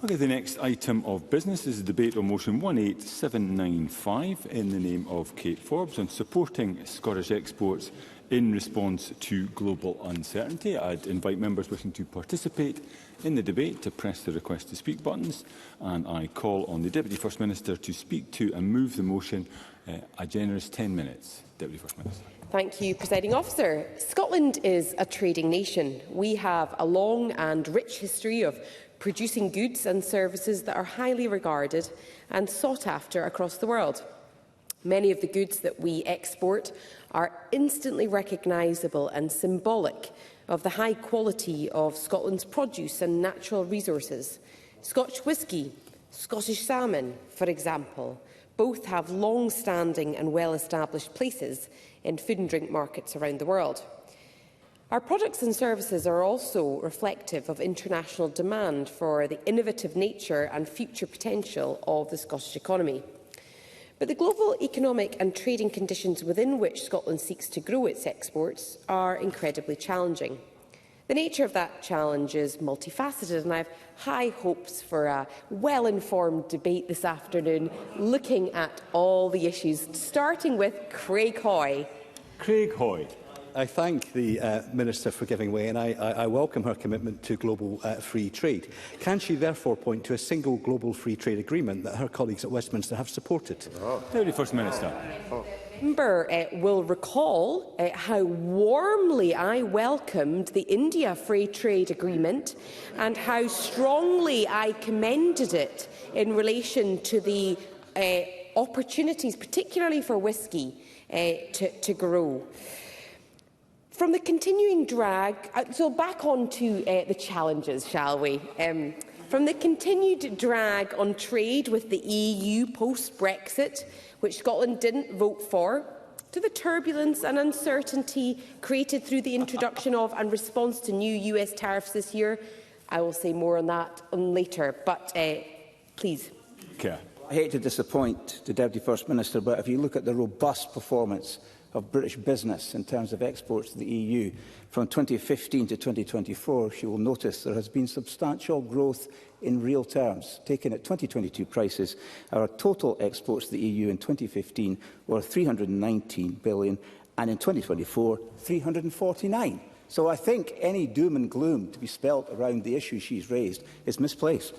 Okay, the next item of business is a debate on motion 18795 in the name of Kate Forbes on supporting Scottish exports in response to global uncertainty. I'd invite members wishing to participate in the debate to press the request to speak buttons, and I call on the Deputy First Minister to speak to and move the motion. A generous 10 minutes. Deputy First Minister. Thank you, Presiding Officer. Scotland is a trading nation. We have a long and rich history of producing goods and services that are highly regarded and sought after across the world. Many of the goods that we export are instantly recognisable and symbolic of the high quality of Scotland's produce and natural resources. Scotch whisky, Scottish salmon, for example, both have long-standing and well-established places in food and drink markets around the world. Our products and services are also reflective of international demand for the innovative nature and future potential of the Scottish economy. But the global economic and trading conditions within which Scotland seeks to grow its exports are incredibly challenging. The nature of that challenge is multifaceted, and I have high hopes for a well-informed debate this afternoon, looking at all the issues, starting with Craig Hoy. Craig Hoy. I thank the Minister for giving way, and I welcome her commitment to global free trade. Can she therefore point to a single global free trade agreement that her colleagues at Westminster have supported? Deputy First Minister. Member will recall how warmly I welcomed the India Free Trade Agreement and how strongly I commended it in relation to the opportunities, particularly for whisky, to grow. From the continuing drag, so back on to the challenges, shall we? From the continued drag on trade with the EU post-Brexit, which Scotland didn't vote for, to the turbulence and uncertainty created through the introduction of and response to new US tariffs this year. I will say more on that later, but please. Okay. I hate to disappoint the Deputy First Minister, but if you look at the robust performance of British business in terms of exports to the EU from 2015 to 2024, she will notice there has been substantial growth in real terms. Taken at 2022 prices, our total exports to the EU in 2015 were £319 billion, and in 2024, £349. So I think any doom and gloom to be spelt around the issue she's raised is misplaced.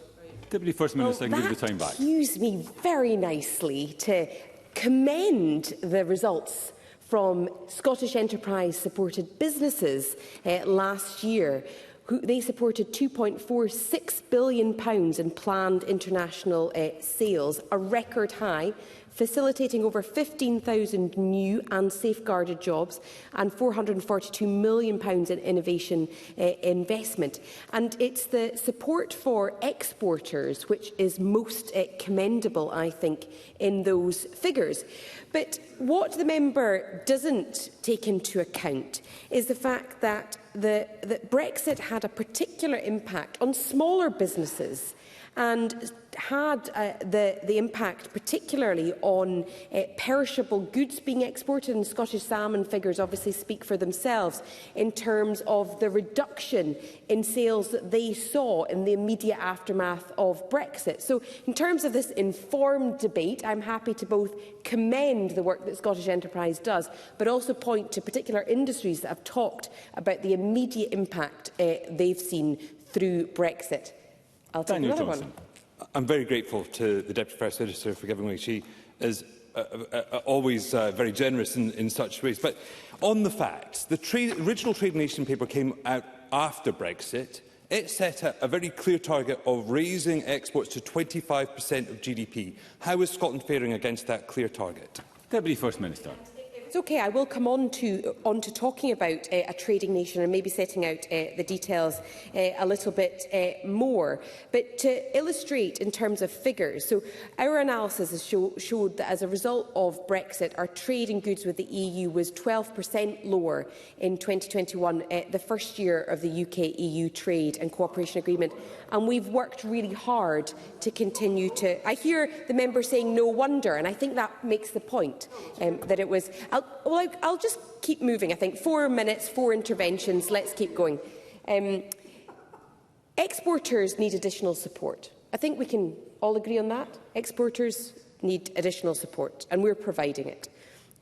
Deputy First Minister, I can give you the time back. That cues me very nicely to commend the results from Scottish enterprise-supported businesses last year. They supported £2.46 billion in planned international sales, a record high, facilitating over 15,000 new and safeguarded jobs and £442 million in innovation investment. And it's the support for exporters which is most commendable, I think, in those figures. But what the member doesn't take into account is the fact that that Brexit had a particular impact on smaller businesses and had the impact particularly on perishable goods being exported, and Scottish salmon figures obviously speak for themselves in terms of the reduction in sales that they saw in the immediate aftermath of Brexit. So in terms of this informed debate, I'm happy to both commend the work that Scottish Enterprise does, but also point to particular industries that have talked about the immediate impact they've seen through Brexit. I'll take another one. I'm very grateful to the Deputy First Minister for giving way. She is always very generous in such ways. But on the facts, the original Trade Nation paper came out after Brexit. It set a very clear target of raising exports to 25% of GDP. How is Scotland faring against that clear target? Deputy First Minister. It's okay. I will come on to talking about a trading nation and maybe setting out the details a little bit more. But to illustrate in terms of figures, so our analysis has showed that as a result of Brexit, our trade in goods with the EU was 12% lower in 2021, the first year of the UK-EU trade and cooperation agreement. And we've worked really hard to continue to... I hear the member saying no wonder, and I think that makes the point that it was... I'll just keep moving, I think. 4 minutes, 4 interventions. Let's keep going. Exporters need additional support. I think we can all agree on that. Exporters need additional support, and we're providing it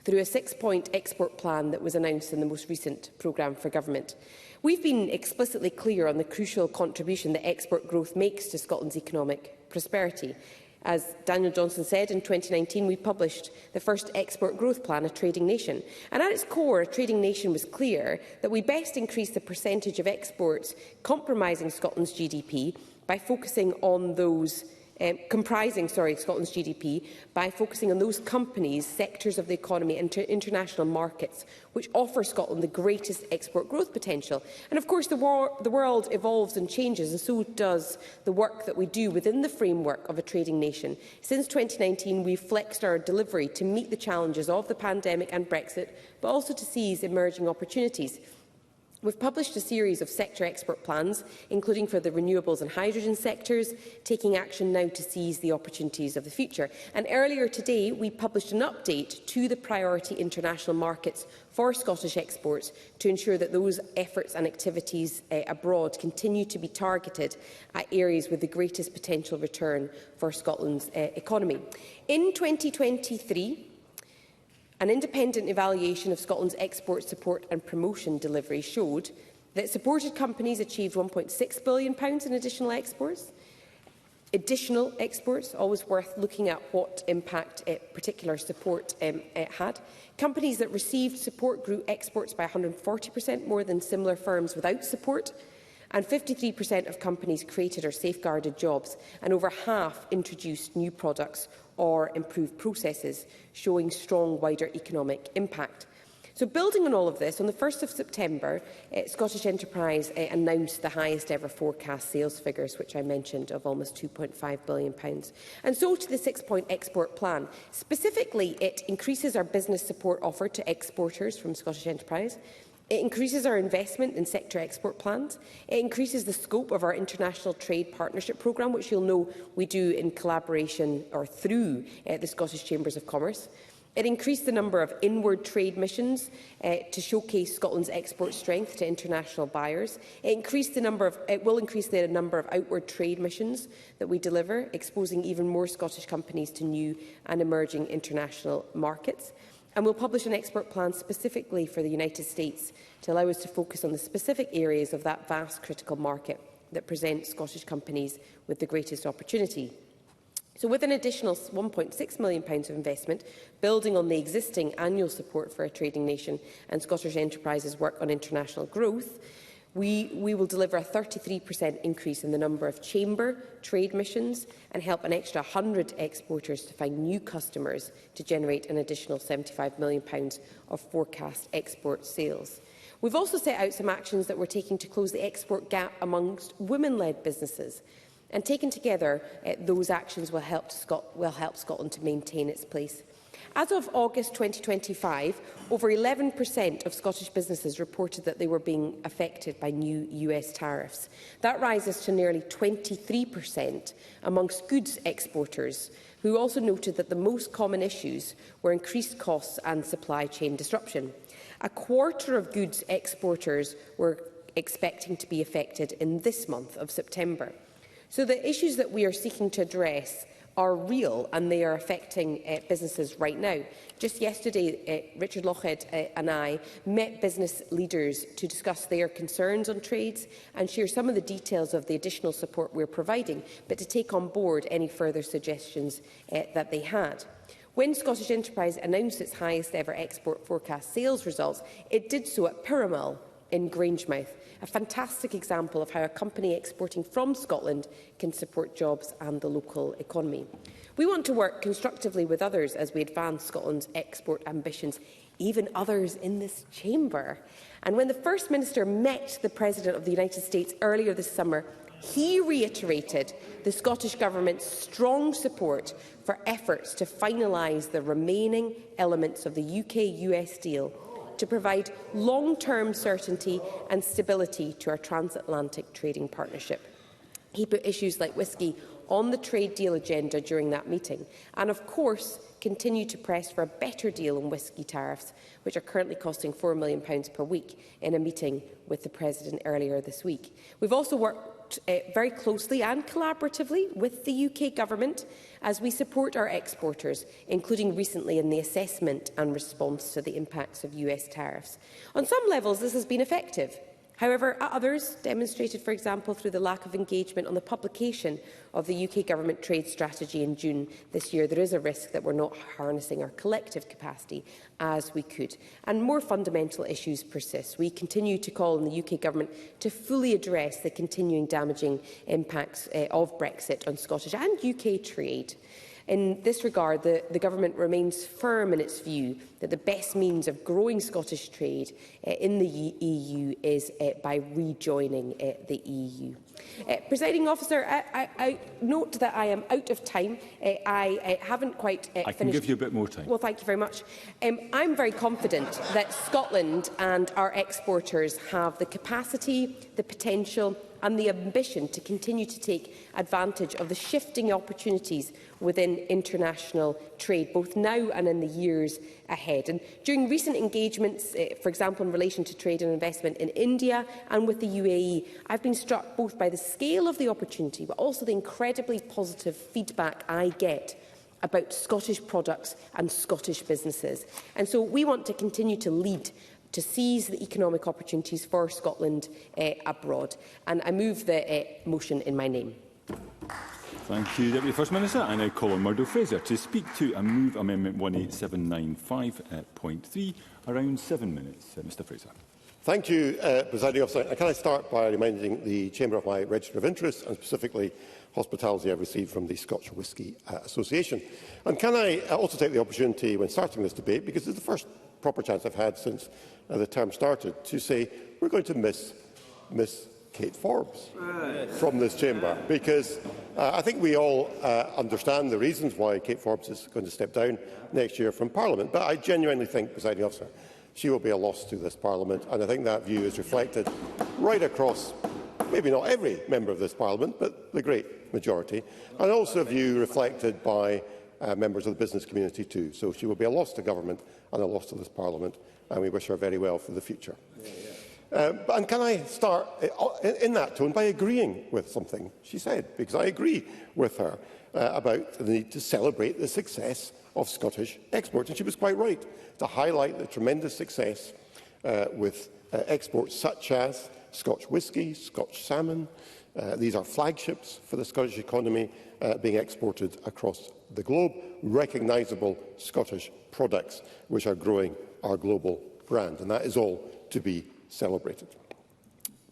through a 6-point export plan that was announced in the most recent programme for government. We've been explicitly clear on the crucial contribution that export growth makes to Scotland's economic prosperity. As Daniel Johnson said, in 2019 we published the first export growth plan, A Trading Nation. And at its core, A Trading Nation was clear that we best increase the percentage of exports comprising Scotland's GDP by focusing on those Scotland's GDP by focusing on those companies, sectors of the economy and international markets which offer Scotland the greatest export growth potential. And of course the world evolves and changes, and so does the work that we do within the framework of a trading nation. Since 2019 we've flexed our delivery to meet the challenges of the pandemic and Brexit, but also to seize emerging opportunities. We've published a series of sector export plans, including for the renewables and hydrogen sectors, taking action now to seize the opportunities of the future. And earlier today, we published an update to the priority international markets for Scottish exports to ensure that those efforts and activities abroad continue to be targeted at areas with the greatest potential return for Scotland's economy. In 2023, an independent evaluation of Scotland's export support and promotion delivery showed that supported companies achieved £1.6 billion in additional exports. Additional exports, always worth looking at what impact particular support had. Companies that received support grew exports by 140% more than similar firms without support. And 53% of companies created or safeguarded jobs, and over half introduced new products or improved processes, showing strong wider economic impact. So building on all of this, on the 1st of September, Scottish Enterprise announced the highest ever forecast sales figures, which I mentioned, of almost £2.5 billion. And so to the 6-point export plan. Specifically, it increases our business support offer to exporters from Scottish Enterprise. It increases our investment in sector export plans. It increases the scope of our international trade partnership programme, which you'll know we do in collaboration or through the Scottish Chambers of Commerce. It increased the number of inward trade missions to showcase Scotland's export strength to international buyers. It will increase the number of outward trade missions that we deliver, exposing even more Scottish companies to new and emerging international markets. And we'll publish an export plan specifically for the United States to allow us to focus on the specific areas of that vast critical market that present Scottish companies with the greatest opportunity. So with an additional £1.6 million of investment, building on the existing annual support for a trading nation and Scottish Enterprise's work on international growth, we will deliver a 33% increase in the number of chamber trade missions and help an extra 100 exporters to find new customers to generate an additional £75 million of forecast export sales. We've also set out some actions that we're taking to close the export gap amongst women-led businesses. And taken together, those actions will help Scotland to maintain its place. As of August 2025, over 11% of Scottish businesses reported that they were being affected by new US tariffs. That rises to nearly 23% amongst goods exporters, who also noted that the most common issues were increased costs and supply chain disruption. A quarter of goods exporters were expecting to be affected in this month of September. So the issues that we are seeking to address are real, and they are affecting businesses right now. Just yesterday, Richard Lochhead and I met business leaders to discuss their concerns on trades and share some of the details of the additional support we're providing, but to take on board any further suggestions that they had. When Scottish Enterprise announced its highest ever export forecast sales results, it did so at Pyramul in Grangemouth, a fantastic example of how a company exporting from Scotland can support jobs and the local economy. We want to work constructively with others as we advance Scotland's export ambitions, even others in this chamber. And when the First Minister met the President of the United States earlier this summer, he reiterated the Scottish Government's strong support for efforts to finalise the remaining elements of the UK-US deal to provide long-term certainty and stability to our transatlantic trading partnership. He put issues like whisky on the trade deal agenda during that meeting and, of course, continued to press for a better deal on whisky tariffs, which are currently costing £4 million per week, in a meeting with the President earlier this week. We've also worked very closely and collaboratively with the UK Government as we support our exporters, including recently in the assessment and response to the impacts of US tariffs. On some levels, this has been effective. However, at others, demonstrated, for example, through the lack of engagement on the publication of the UK Government trade strategy in June this year, there is a risk that we're not harnessing our collective capacity as we could. And more fundamental issues persist. We continue to call on the UK Government to fully address the continuing damaging impacts of Brexit on Scottish and UK trade. In this regard, the Government remains firm in its view that the best means of growing Scottish trade in the EU is by rejoining the EU. Presiding Officer, I note that I am out of time. I haven't quite finished. I can give you a bit more time. Well, thank you very much. I'm very confident that Scotland and our exporters have the capacity, the potential and the ambition to continue to take advantage of the shifting opportunities within international trade, both now and in the years ahead. And during recent engagements, for example, in relation to trade and investment in India and with the UAE, I've been struck both by the scale of the opportunity, but also the incredibly positive feedback I get about Scottish products and Scottish businesses. And so we want to continue to lead to seize the economic opportunities for Scotland abroad. And I move the motion in my name. Thank you, Deputy First Minister. I now call on Murdo Fraser to speak to and move Amendment 18795.3. Around 7 minutes. Mr Fraser. Thank you, Presiding Officer. Can I start by reminding the Chamber of my register of interests and specifically hospitality I've received from the Scotch Whisky Association. And can I also take the opportunity when starting this debate, because it's the first proper chance I've had since the term started, to say we're going to miss Kate Forbes from this chamber, because I think we all understand the reasons why Kate Forbes is going to step down next year from Parliament. But I genuinely think, Presiding Officer, she will be a loss to this Parliament, and I think that view is reflected right across, maybe not every member of this Parliament, but the great majority, and also a view reflected by members of the business community too. So she will be a loss to government and a loss to this Parliament, and we wish her very well for the future. And can I start in that tone by agreeing with something she said, because I agree with her about the need to celebrate the success of Scottish exports. And she was quite right to highlight the tremendous success with exports such as Scotch whisky, Scotch salmon. These are flagships for the Scottish economy being exported across the globe, recognisable Scottish products which are growing our global brand. And that is all to be celebrated.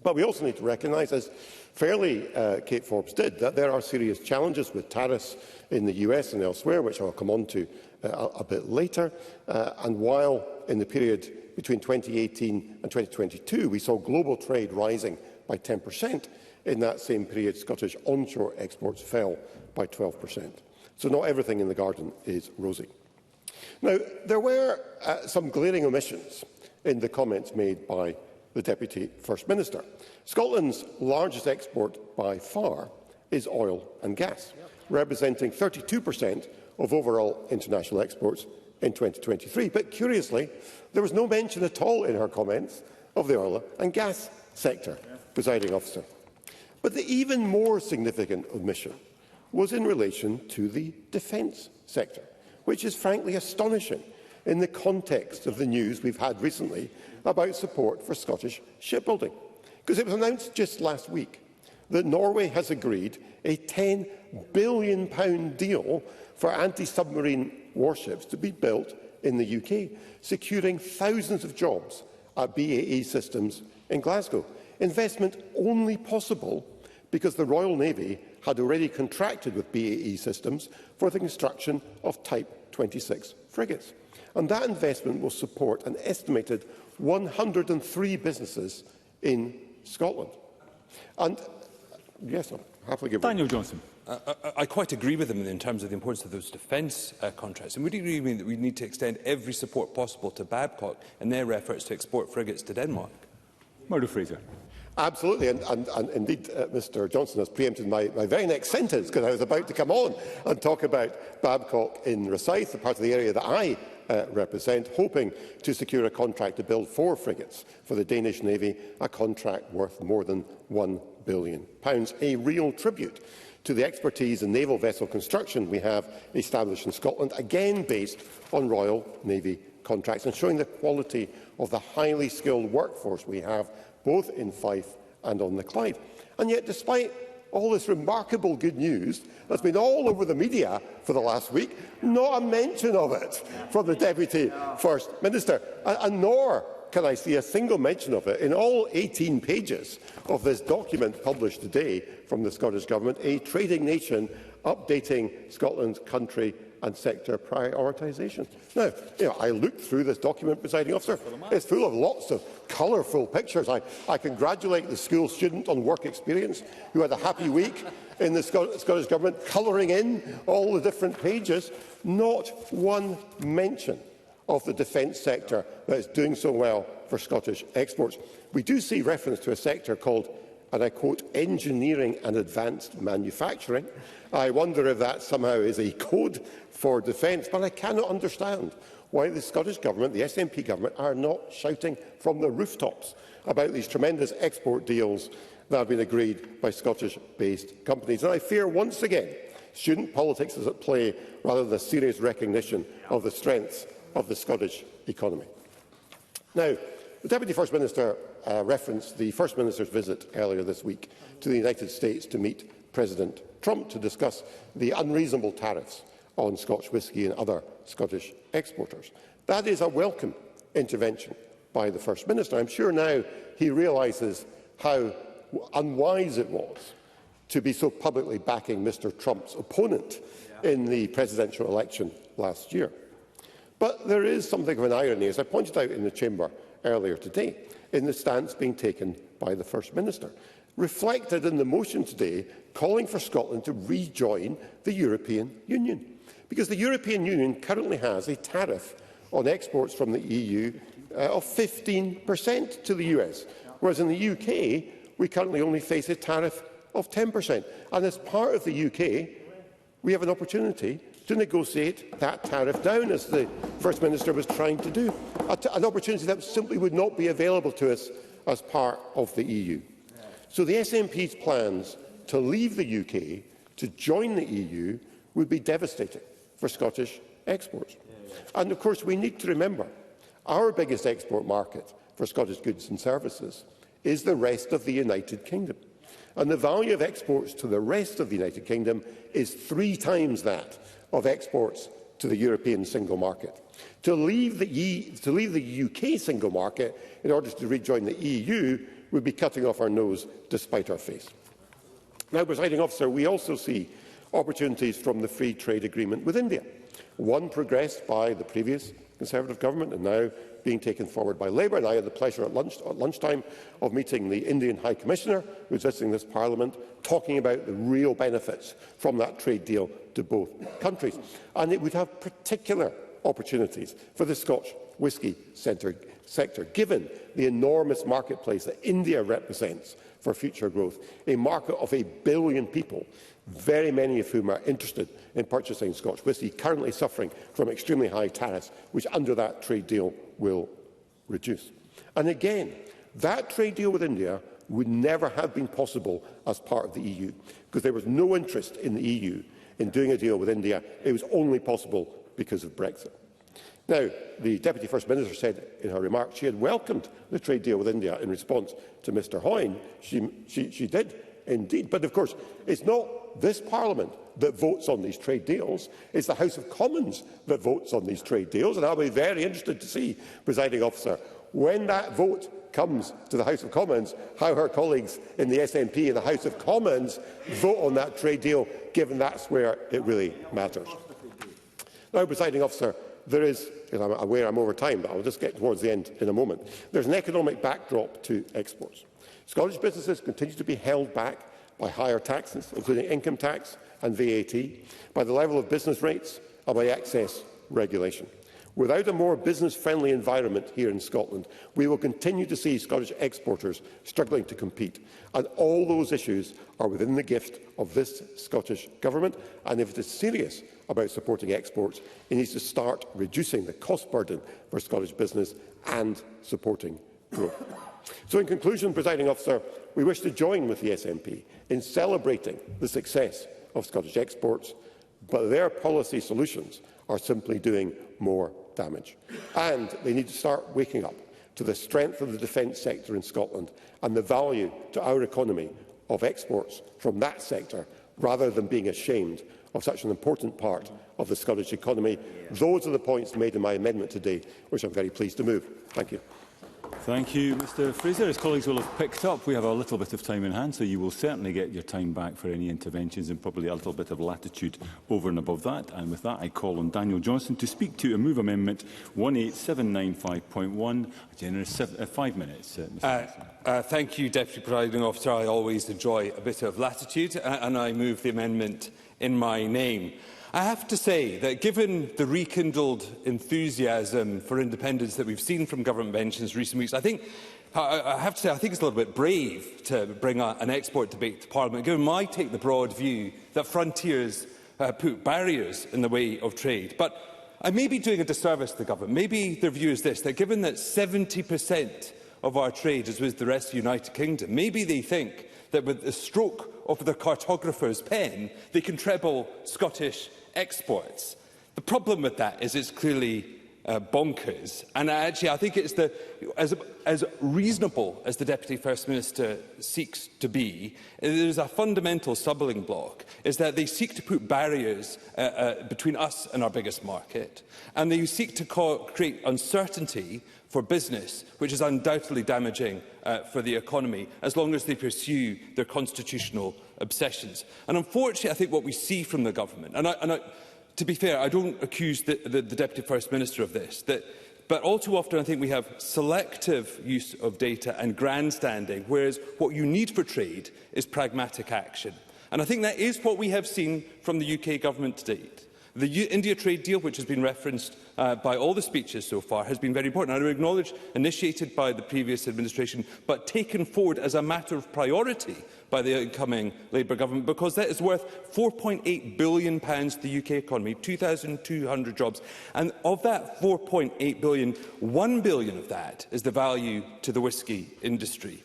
But we also need to recognise, as fairly Kate Forbes did, that there are serious challenges with tariffs in the US and elsewhere, which I'll come on to a bit later. And while in the period between 2018 and 2022 we saw global trade rising by 10%, in that same period Scottish onshore exports fell by 12%. So not everything in the garden is rosy. Now, there were some glaring omissions in the comments made by the Deputy First Minister. Scotland's largest export by far is oil and gas, representing 32% of overall international exports in 2023. But curiously, there was no mention at all in her comments of the oil and gas sector, Presiding Officer. But the even more significant omission was in relation to the defence sector, which is frankly astonishing in the context of the news we've had recently about support for Scottish shipbuilding. Because it was announced just last week that Norway has agreed a £10 billion deal for anti-submarine warships to be built in the UK, securing thousands of jobs at BAE Systems in Glasgow. Investment only possible because the Royal Navy had already contracted with BAE Systems for the construction of Type 26 frigates. And that investment will support an estimated 103 businesses in Scotland. And yes, I'll happily give Daniel Johnson. I quite agree with him in terms of the importance of those defence contracts. And would you agree with me that we need to extend every support possible to Babcock in their efforts to export frigates to Denmark? Murdo Fraser. Absolutely, and indeed Mr Johnson has preempted my very next sentence, because I was about to come on and talk about Babcock in Rosyth, the part of the area that I represent, hoping to secure a contract to build 4 frigates for the Danish Navy, a contract worth more than £1 billion, a real tribute to the expertise in naval vessel construction we have established in Scotland, again based on Royal Navy contracts, and showing the quality of the highly skilled workforce we have both in Fife and on the Clyde. And yet, despite all this remarkable good news that's been all over the media for the last week, not a mention of it from the Deputy First Minister, and nor can I see a single mention of it in all 18 pages of this document published today from the Scottish Government, a trading nation updating Scotland's country and sector prioritisation. Now, I looked through this document, Presiding Officer. It's full of lots of colourful pictures. I congratulate the school student on work experience who had a happy week in the Scottish Government, colouring in all the different pages. Not one mention of the defence sector that is doing so well for Scottish exports. We do see reference to a sector called, and I quote, engineering and advanced manufacturing. I wonder if that somehow is a code for defence, but I cannot understand why the Scottish Government, the SNP Government, are not shouting from the rooftops about these tremendous export deals that have been agreed by Scottish-based companies. And I fear once again student politics is at play rather than a serious recognition of the strengths of the Scottish economy. Now, the Deputy First Minister referenced the First Minister's visit earlier this week to the United States to meet President Trump to discuss the unreasonable tariffs on Scotch whisky and other Scottish exporters. That is a welcome intervention by the First Minister. I'm sure now he realises how unwise it was to be so publicly backing Mr Trump's opponent in the presidential election last year. But there is something of an irony, as I pointed out in the Chamber earlier today, in the stance being taken by the First Minister, reflected in the motion today calling for Scotland to rejoin the European Union. Because the European Union currently has a tariff on exports from the EU of 15% to the US, whereas in the UK we currently only face a tariff of 10%. And as part of the UK, we have an opportunity to negotiate that tariff down, as the First Minister was trying to do, an opportunity that simply would not be available to us as part of the EU. So the SNP's plans to leave the UK to join the EU would be devastating for Scottish exports. And of course, we need to remember our biggest export market for Scottish goods and services is the rest of the United Kingdom. And the value of exports to the rest of the United Kingdom is 3 times that of exports to the European single market. To leave the UK single market in order to rejoin the EU would be cutting off our nose despite our face. Now, Presiding Officer, we also see opportunities from the free trade agreement with India, one progressed by the previous Conservative government and now being taken forward by Labour. And I had the pleasure at lunchtime of meeting the Indian High Commissioner, who is visiting this Parliament, talking about the real benefits from that trade deal to both countries. And it would have particular opportunities for the Scotch whisky sector, given the enormous marketplace that India represents for future growth, a market of 1 billion people, very many of whom are interested in purchasing Scotch whisky, currently suffering from extremely high tariffs, which under that trade deal will reduce. And again, that trade deal with India would never have been possible as part of the EU, because there was no interest in the EU in doing a deal with India. It was only possible because of Brexit. Now, the Deputy First Minister said in her remarks she had welcomed the trade deal with India in response to Mr Hoyne. She did indeed. But of course, it's not this Parliament that votes on these trade deals. It's the House of Commons that votes on these trade deals. And I'll be very interested to see, Presiding Officer, when that vote comes to the House of Commons, how her colleagues in the SNP in the House of Commons vote on that trade deal, given that's where it really matters. Now, Presiding Officer, there is, and I'm aware I'm over time, but I'll just get towards the end in a moment, there's an economic backdrop to exports. Scottish businesses continue to be held back by higher taxes, including income tax and VAT, by the level of business rates and by excess regulation. Without a more business-friendly environment here in Scotland, we will continue to see Scottish exporters struggling to compete. And all those issues are within the gift of this Scottish Government. And if it is serious about supporting exports, it needs to start reducing the cost burden for Scottish business and supporting growth. So in conclusion, Presiding Officer, we wish to join with the SNP in celebrating the success of Scottish exports, but their policy solutions are simply doing more damage. And they need to start waking up to the strength of the defence sector in Scotland and the value to our economy of exports from that sector, rather than being ashamed of such an important part of the Scottish economy. Those are the points made in my amendment today, which I'm very pleased to move. Thank you. Thank you, Mr Fraser. As colleagues will have picked up, we have a little bit of time in hand, so you will certainly get your time back for any interventions and probably a little bit of latitude over and above that. And with that, I call on Daniel Johnson to speak to and move Amendment 18795.1. A generous 5 minutes. Thank you, Deputy Presiding Officer. I always enjoy a bit of latitude, and I move the amendment in my name. I have to say that given the rekindled enthusiasm for independence that we've seen from government benches in recent weeks, I have to say I think it's a little bit brave to bring an export debate to Parliament, given my take the broad view that frontiers put barriers in the way of trade. But I may be doing a disservice to the government. Maybe their view is this, that given that 70% of our trade is with the rest of the United Kingdom, maybe they think that with the stroke of the cartographer's pen, they can treble Scottish exports. The problem with that is it's clearly bonkers. And actually, I think it's as reasonable as the Deputy First Minister seeks to be. There's a fundamental stumbling block, is that they seek to put barriers between us and our biggest market, and they seek to create uncertainty for business, which is undoubtedly damaging for the economy, as long as they pursue their constitutional obsessions. And unfortunately, I think what we see from the government, to be fair, I don't accuse the Deputy First Minister of this, but all too often I think we have selective use of data and grandstanding, whereas what you need for trade is pragmatic action. And I think that is what we have seen from the UK government to date. The India trade deal, which has been referenced by all the speeches so far, has been very important. I would acknowledge initiated by the previous administration, but taken forward as a matter of priority by the incoming Labour government, because that is worth £4.8 billion to the UK economy, 2,200 jobs. And of that £4.8 billion, £1 billion of that is the value to the whisky industry.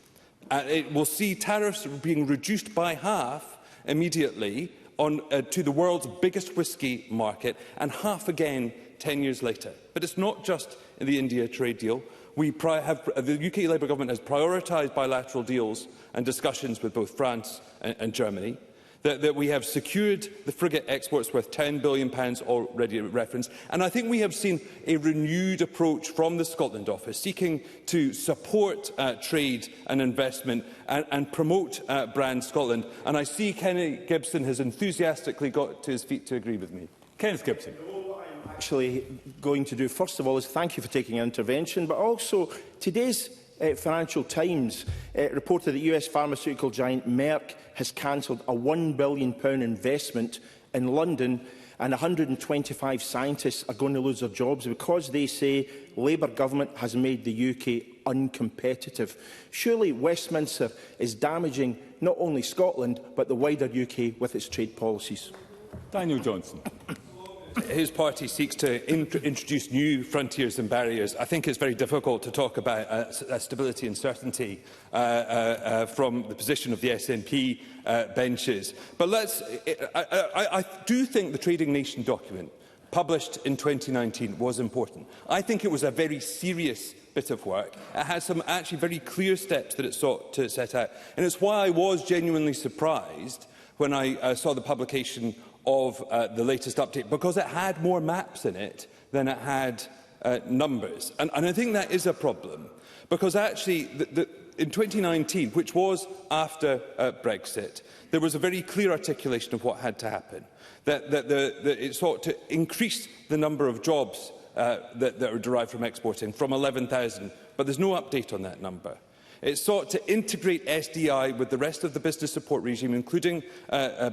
It will see tariffs being reduced by half immediately to the world's biggest whisky market, and half again 10 years later. But it's not just in the India trade deal. The UK Labour government has prioritised bilateral deals and discussions with both France and Germany. That we have secured the frigate exports worth £10 billion already referenced. And I think we have seen a renewed approach from the Scotland Office, seeking to support trade and investment and promote brand Scotland. And I see Kenneth Gibson has enthusiastically got to his feet to agree with me. Kenneth Gibson. What I'm actually going to do, first of all, is thank you for taking an intervention, but also today's Financial Times reported that US pharmaceutical giant Merck has cancelled a £1 billion investment in London, and 125 scientists are going to lose their jobs because they say Labour government has made the UK uncompetitive. Surely Westminster is damaging not only Scotland but the wider UK with its trade policies. Daniel Johnson. His party seeks to introduce new frontiers and barriers. I think it's very difficult to talk about stability and certainty from the position of the SNP benches. But I do think the Trading Nation document published in 2019 was important. I think it was a very serious bit of work. It had some actually very clear steps that it sought to set out. And it's why I was genuinely surprised when I saw the publication of the latest update, because it had more maps in it than it had numbers. And I think that is a problem, because actually in 2019, which was after Brexit, there was a very clear articulation of what had to happen, that it sought to increase the number of jobs that are derived from exporting from 11,000, but there's no update on that number. It sought to integrate SDI with the rest of the business support regime, including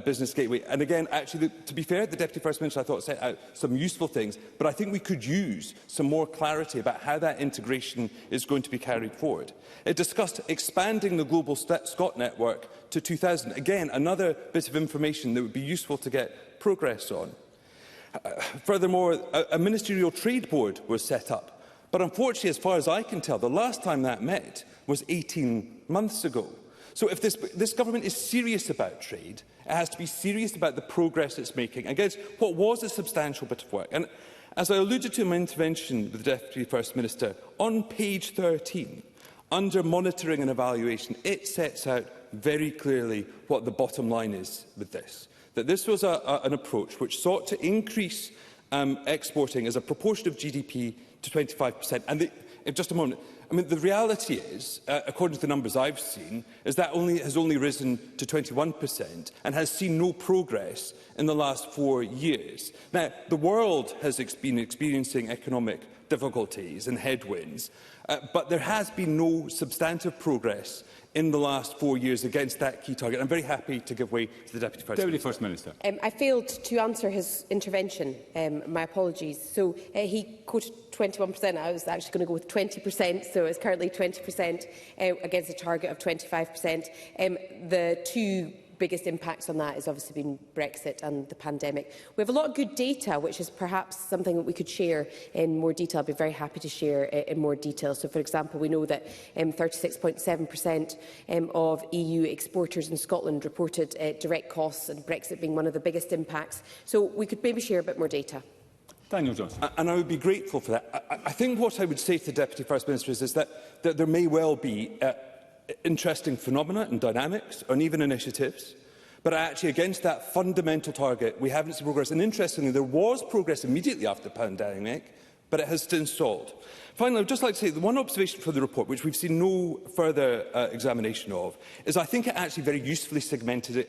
Business Gateway. And again, actually, to be fair, the Deputy First Minister, I thought, set out some useful things, but I think we could use some more clarity about how that integration is going to be carried forward. It discussed expanding the global Scot network to 2,000. Again, another bit of information that would be useful to get progress on. Furthermore, a Ministerial Trade Board was set up. But unfortunately, as far as I can tell, the last time that met was 18 months ago. So if this government is serious about trade, it has to be serious about the progress it's making against what was a substantial bit of work. And as I alluded to in my intervention with the Deputy First Minister, on page 13, under monitoring and evaluation, it sets out very clearly what the bottom line is with this. That this was an approach which sought to increase exporting as a proportion of GDP to 25%. And in just a moment, I mean, the reality is, according to the numbers I've seen, is that has only risen to 21% and has seen no progress in the last 4 years. Now, the world has been experiencing economic difficulties and headwinds, but there has been no substantive progress in the last 4 years against that key target. I'm very happy to give way to the Deputy First Minister. I failed to answer his intervention. My apologies. So he quoted 21%. I was actually going to go with 20%. So it's currently 20% against a target of 25%. The two biggest impacts on that has obviously been Brexit and the pandemic. We have a lot of good data, which is perhaps something that we could share in more detail. I'd be very happy to share in more detail. So, for example, we know that 36.7% of EU exporters in Scotland reported direct costs, and Brexit being one of the biggest impacts. So we could maybe share a bit more data. Daniel Johnson. And I would be grateful for that. I think what I would say to the Deputy First Minister is that there may well be interesting phenomena and dynamics, and even initiatives, but actually against that fundamental target we haven't seen progress. And interestingly, there was progress immediately after the pandemic, but it has since stalled. Finally, I would just like to say that one observation for the report, which we've seen no further examination of, is I think it actually very usefully segmented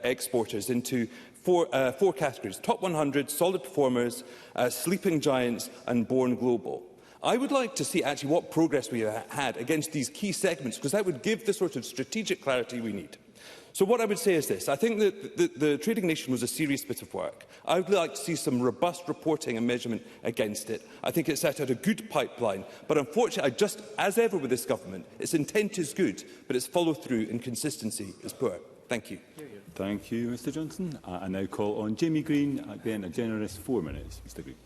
exporters into four categories: top 100, solid performers, sleeping giants and born global. I would like to see actually what progress we have had against these key segments, because that would give the sort of strategic clarity we need. So what I would say is this: I think that the trading nation was a serious bit of work. I would like to see some robust reporting and measurement against it. I think it set out a good pipeline, but unfortunately, just as ever with this government, its intent is good, but its follow-through and consistency is poor. Thank you. Thank you, Mr Johnson. I now call on Jamie Green. Again, a generous 4 minutes. Mr Green.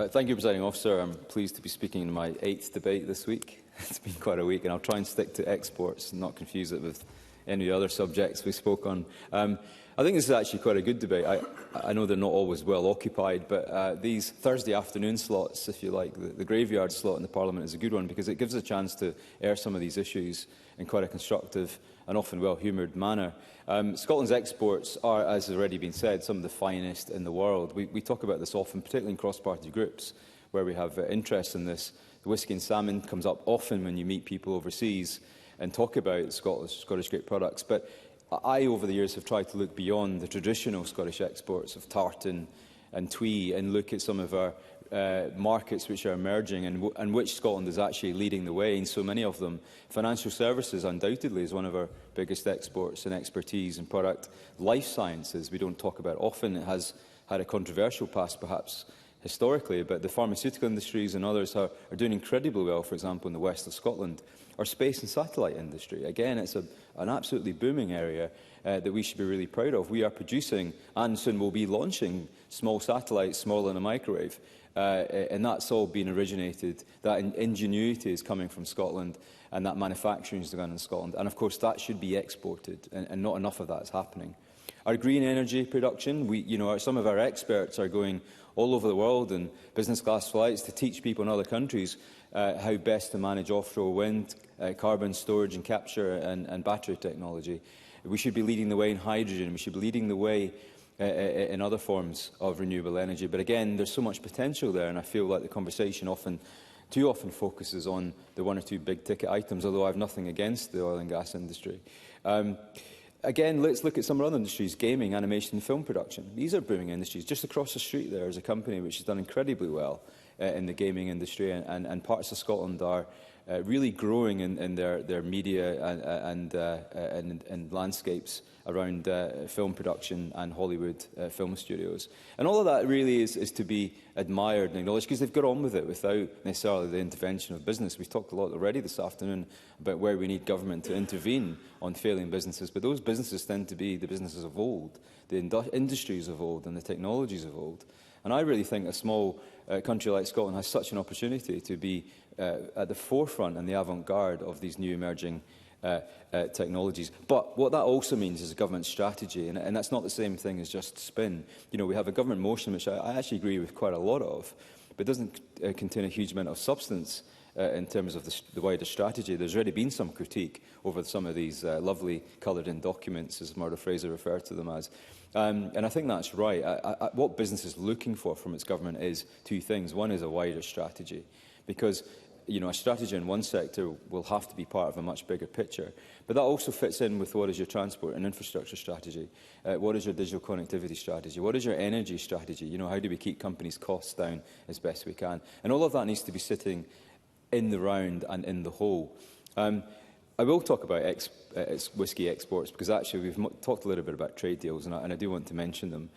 Thank you, Presiding Officer. I'm pleased to be speaking in my 8th debate this week. It's been quite a week, and I'll try and stick to exports and not confuse it with any other subjects we spoke on. I think this is actually quite a good debate. I know they're not always well occupied, but these Thursday afternoon slots, if you like, the graveyard slot in the Parliament is a good one, because it gives us a chance to air some of these issues in quite a constructive and often well-humoured manner. Scotland's exports are, as has already been said, some of the finest in the world. We talk about this often, particularly in cross-party groups, where we have interest in this. The whisky and salmon comes up often when you meet people overseas and talk about Scottish great products. But I, over the years, have tried to look beyond the traditional Scottish exports of tartan and twee and look at some of our markets which are emerging and which Scotland is actually leading the way in so many of them. Financial services, undoubtedly, is one of our biggest exports and expertise and product. Life sciences, we don't talk about often. It has had a controversial past, perhaps, historically, but the pharmaceutical industries and others are doing incredibly well, for example, in the west of Scotland. Our space and satellite industry, again, it's an absolutely booming area that we should be really proud of. We are producing, and soon will be launching, small satellites smaller than a microwave. And that's all been originated, that ingenuity is coming from Scotland, and that manufacturing is done in Scotland. And of course that should be exported, and not enough of that is happening. Our green energy production, some of our experts are going all over the world in business class flights to teach people in other countries how best to manage offshore wind, carbon storage and capture and battery technology. We should be leading the way in hydrogen. We should be leading the way in other forms of renewable energy. But again, there's so much potential there, and I feel like the conversation too often focuses on the one or two big-ticket items, although I have nothing against the oil and gas industry. Again, let's look at some other industries: gaming, animation and film production. These are booming industries. Just across the street there is a company which has done incredibly well in the gaming industry, and parts of Scotland are really growing in their media and landscapes around film production and Hollywood film studios. And all of that really is to be admired and acknowledged, because they've got on with it without necessarily the intervention of business. We've talked a lot already this afternoon about where we need government to intervene on failing businesses, but those businesses tend to be the businesses of old, the industries of old and the technologies of old. And I really think a small country like Scotland has such an opportunity to be at the forefront and the avant-garde of these new emerging technologies. But what that also means is a government strategy, and that's not the same thing as just spin. You know, we have a government motion, which I actually agree with quite a lot of, but doesn't contain a huge amount of substance in terms of the wider strategy. There's already been some critique over some of these lovely coloured-in documents, as Murdo Fraser referred to them as. And I think that's right. What business is looking for from its government is two things. One is a wider strategy, because a strategy in one sector will have to be part of a much bigger picture. But that also fits in with what is your transport and infrastructure strategy, what is your digital connectivity strategy, what is your energy strategy, how do we keep companies' costs down as best we can. And all of that needs to be sitting in the round and in the whole. I will talk about whisky exports, because actually we've talked a little bit about trade deals, and I do want to mention them.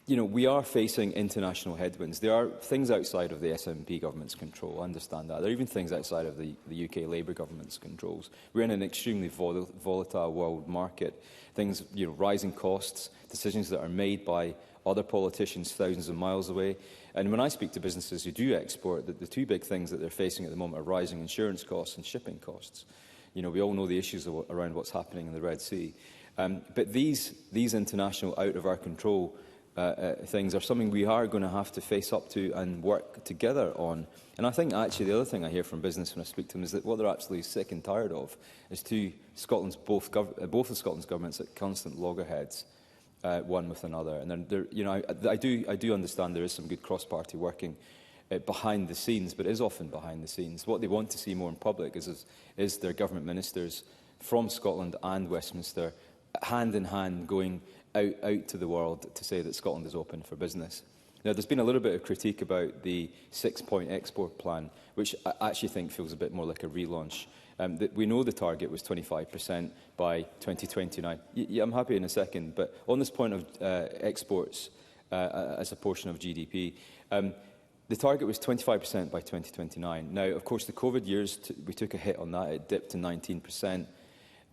We are facing international headwinds. There are things outside of the SNP government's control, I understand that. There are even things outside of the UK Labour government's controls. We're in an extremely volatile world market. Things, rising costs, decisions that are made by other politicians thousands of miles away. And when I speak to businesses who do export, the two big things that they're facing at the moment are rising insurance costs and shipping costs. We all know the issues around what's happening in the Red Sea. But these international, out of our control things are something we are going to have to face up to and work together on. And I think actually the other thing I hear from business when I speak to them is that what they're absolutely sick and tired of is both of Scotland's governments at constant loggerheads, one with another. And I do understand there is some good cross-party working behind the scenes, but it is often behind the scenes. What they want to see more in public is their government ministers from Scotland and Westminster hand in hand going out to the world to say that Scotland is open for business. Now, there's been a little bit of critique about the 6-point export plan, which I actually think feels a bit more like a relaunch. We know the target was 25% by 2029. I'm happy in a second, but on this point of exports as a portion of GDP, the target was 25% by 2029. Now, of course, the COVID years, we took a hit on that. It dipped to 19%.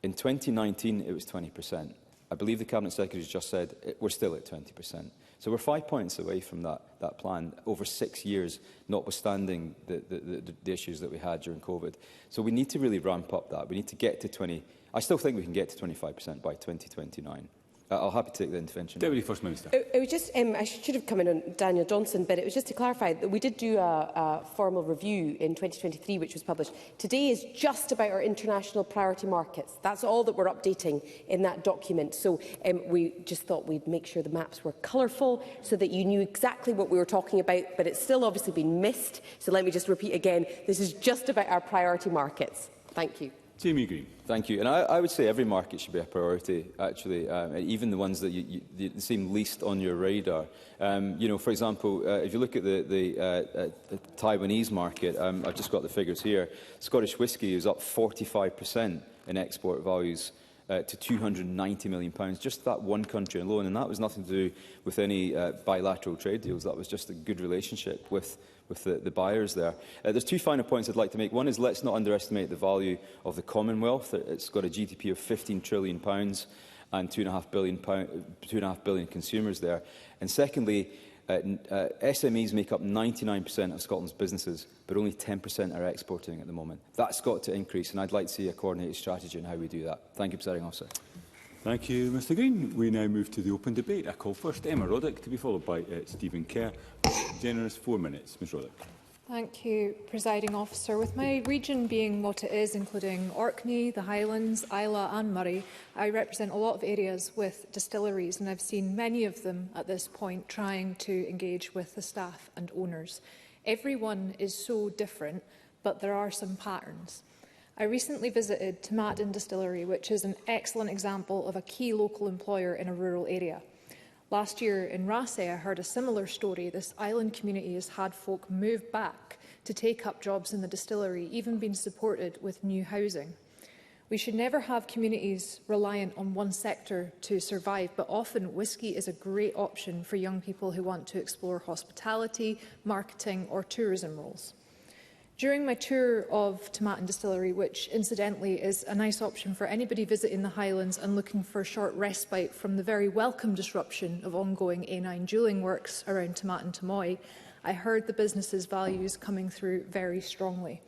In 2019, it was 20%. I believe the Cabinet Secretary just said we're still at 20%. So we're 5 points away from that plan over 6 years, notwithstanding the issues that we had during COVID. So we need to really ramp up that. We need to get to 20. I still think we can get to 25% by 2029. I'll happy to take the intervention. Deputy First Minister. It was just, I should have come in on Daniel Johnson, but it was just to clarify that we did do a formal review in 2023, which was published. Today is just about our international priority markets. That's all that we're updating in that document. So we just thought we'd make sure the maps were colourful so that you knew exactly what we were talking about, but it's still obviously been missed. So let me just repeat again, this is just about our priority markets. Thank you. Jamie Green. Thank you. And I would say every market should be a priority, actually, even the ones that seem least on your radar. For example, if you look at the Taiwanese market, I've just got the figures here. Scottish whisky is up 45% in export values to £290 million, just that one country alone. And that was nothing to do with any bilateral trade deals. That was just a good relationship with the buyers there. There's two final points I'd like to make. One is let's not underestimate the value of the Commonwealth. It's got a GDP of £15 trillion and 2.5 billion consumers there. And secondly, SMEs make up 99% of Scotland's businesses, but only 10% are exporting at the moment. That's got to increase, and I'd like to see a coordinated strategy on how we do that. Thank you, Presiding Officer. Thank you, Mr Green. We now move to the open debate. I call first Emma Roddick, to be followed by Stephen Kerr. Generous 4 minutes. Ms Roddick. Thank you, Presiding Officer. With my region being what it is, including Orkney, the Highlands, Islay and Moray, I represent a lot of areas with distilleries, and I've seen many of them at this point trying to engage with the staff and owners. Everyone is so different, but there are some patterns. I recently visited Tomatin Distillery, which is an excellent example of a key local employer in a rural area. Last year in Raasay, I heard a similar story. This island community has had folk move back to take up jobs in the distillery, even been supported with new housing. We should never have communities reliant on one sector to survive, but often whisky is a great option for young people who want to explore hospitality, marketing or tourism roles. During my tour of Tomatin Distillery, which incidentally is a nice option for anybody visiting the Highlands and looking for a short respite from the very welcome disruption of ongoing A9 dualling works around Tomatin Tomoy, I heard the business's values coming through very strongly.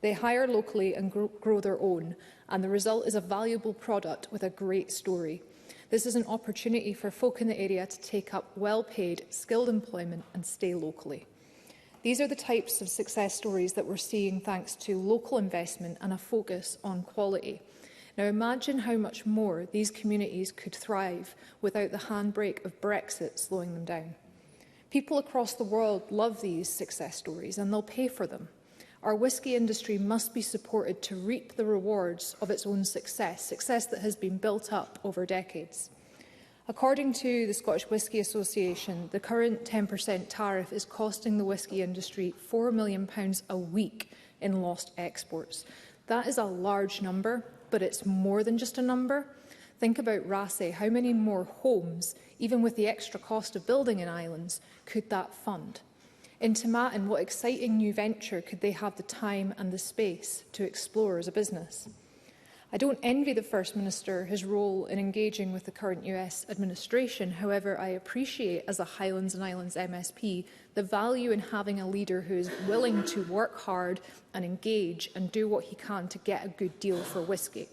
They hire locally and grow their own, and the result is a valuable product with a great story. This is an opportunity for folk in the area to take up well-paid, skilled employment and stay locally. These are the types of success stories that we're seeing thanks to local investment and a focus on quality. Now imagine how much more these communities could thrive without the handbrake of Brexit slowing them down. People across the world love these success stories and they'll pay for them. Our whisky industry must be supported to reap the rewards of its own success that has been built up over decades. According to the Scottish Whisky Association, the current 10% tariff is costing the whisky industry £4 million a week in lost exports. That is a large number, but it's more than just a number. Think about Raasay. How many more homes, even with the extra cost of building in islands, could that fund? In Tomatin, what exciting new venture could they have the time and the space to explore as a business? I don't envy the First Minister his role in engaging with the current US administration. However, I appreciate, as a Highlands and Islands MSP, the value in having a leader who is willing to work hard and engage and do what he can to get a good deal for whisky.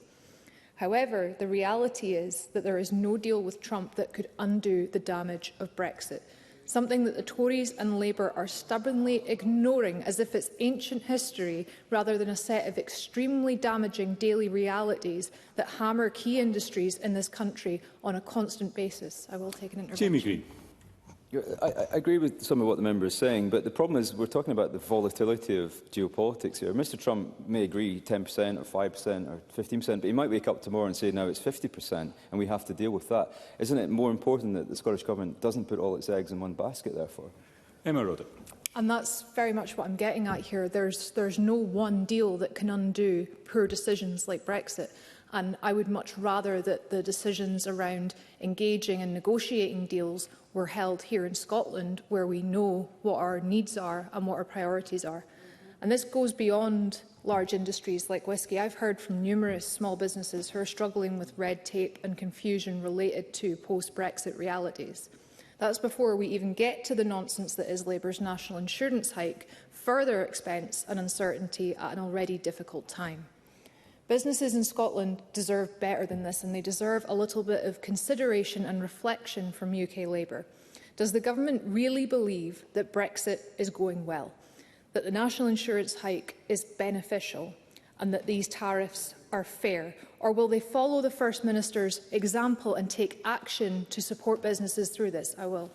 However, the reality is that there is no deal with Trump that could undo the damage of Brexit, something that the Tories and Labour are stubbornly ignoring as if it's ancient history rather than a set of extremely damaging daily realities that hammer key industries in this country on a constant basis. I will take an intervention. Jamie Green. I agree with some of what the member is saying, but the problem is we're talking about the volatility of geopolitics here. Mr Trump may agree 10% or 5% or 15%, but he might wake up tomorrow and say, now it's 50%, and we have to deal with that. Isn't it more important that the Scottish Government doesn't put all its eggs in one basket, therefore? Emma Roddick. And that's very much what I'm getting at here. There's no one deal that can undo poor decisions like Brexit. And I would much rather that the decisions around engaging and negotiating deals were held here in Scotland, where we know what our needs are and what our priorities are. And this goes beyond large industries like whisky. I've heard from numerous small businesses who are struggling with red tape and confusion related to post-Brexit realities. That's before we even get to the nonsense that is Labour's national insurance hike, further expense and uncertainty at an already difficult time. Businesses in Scotland deserve better than this, and they deserve a little bit of consideration and reflection from UK Labour. Does the government really believe that Brexit is going well, that the national insurance hike is beneficial and that these tariffs are fair? Or will they follow the First Minister's example and take action to support businesses through this? I will.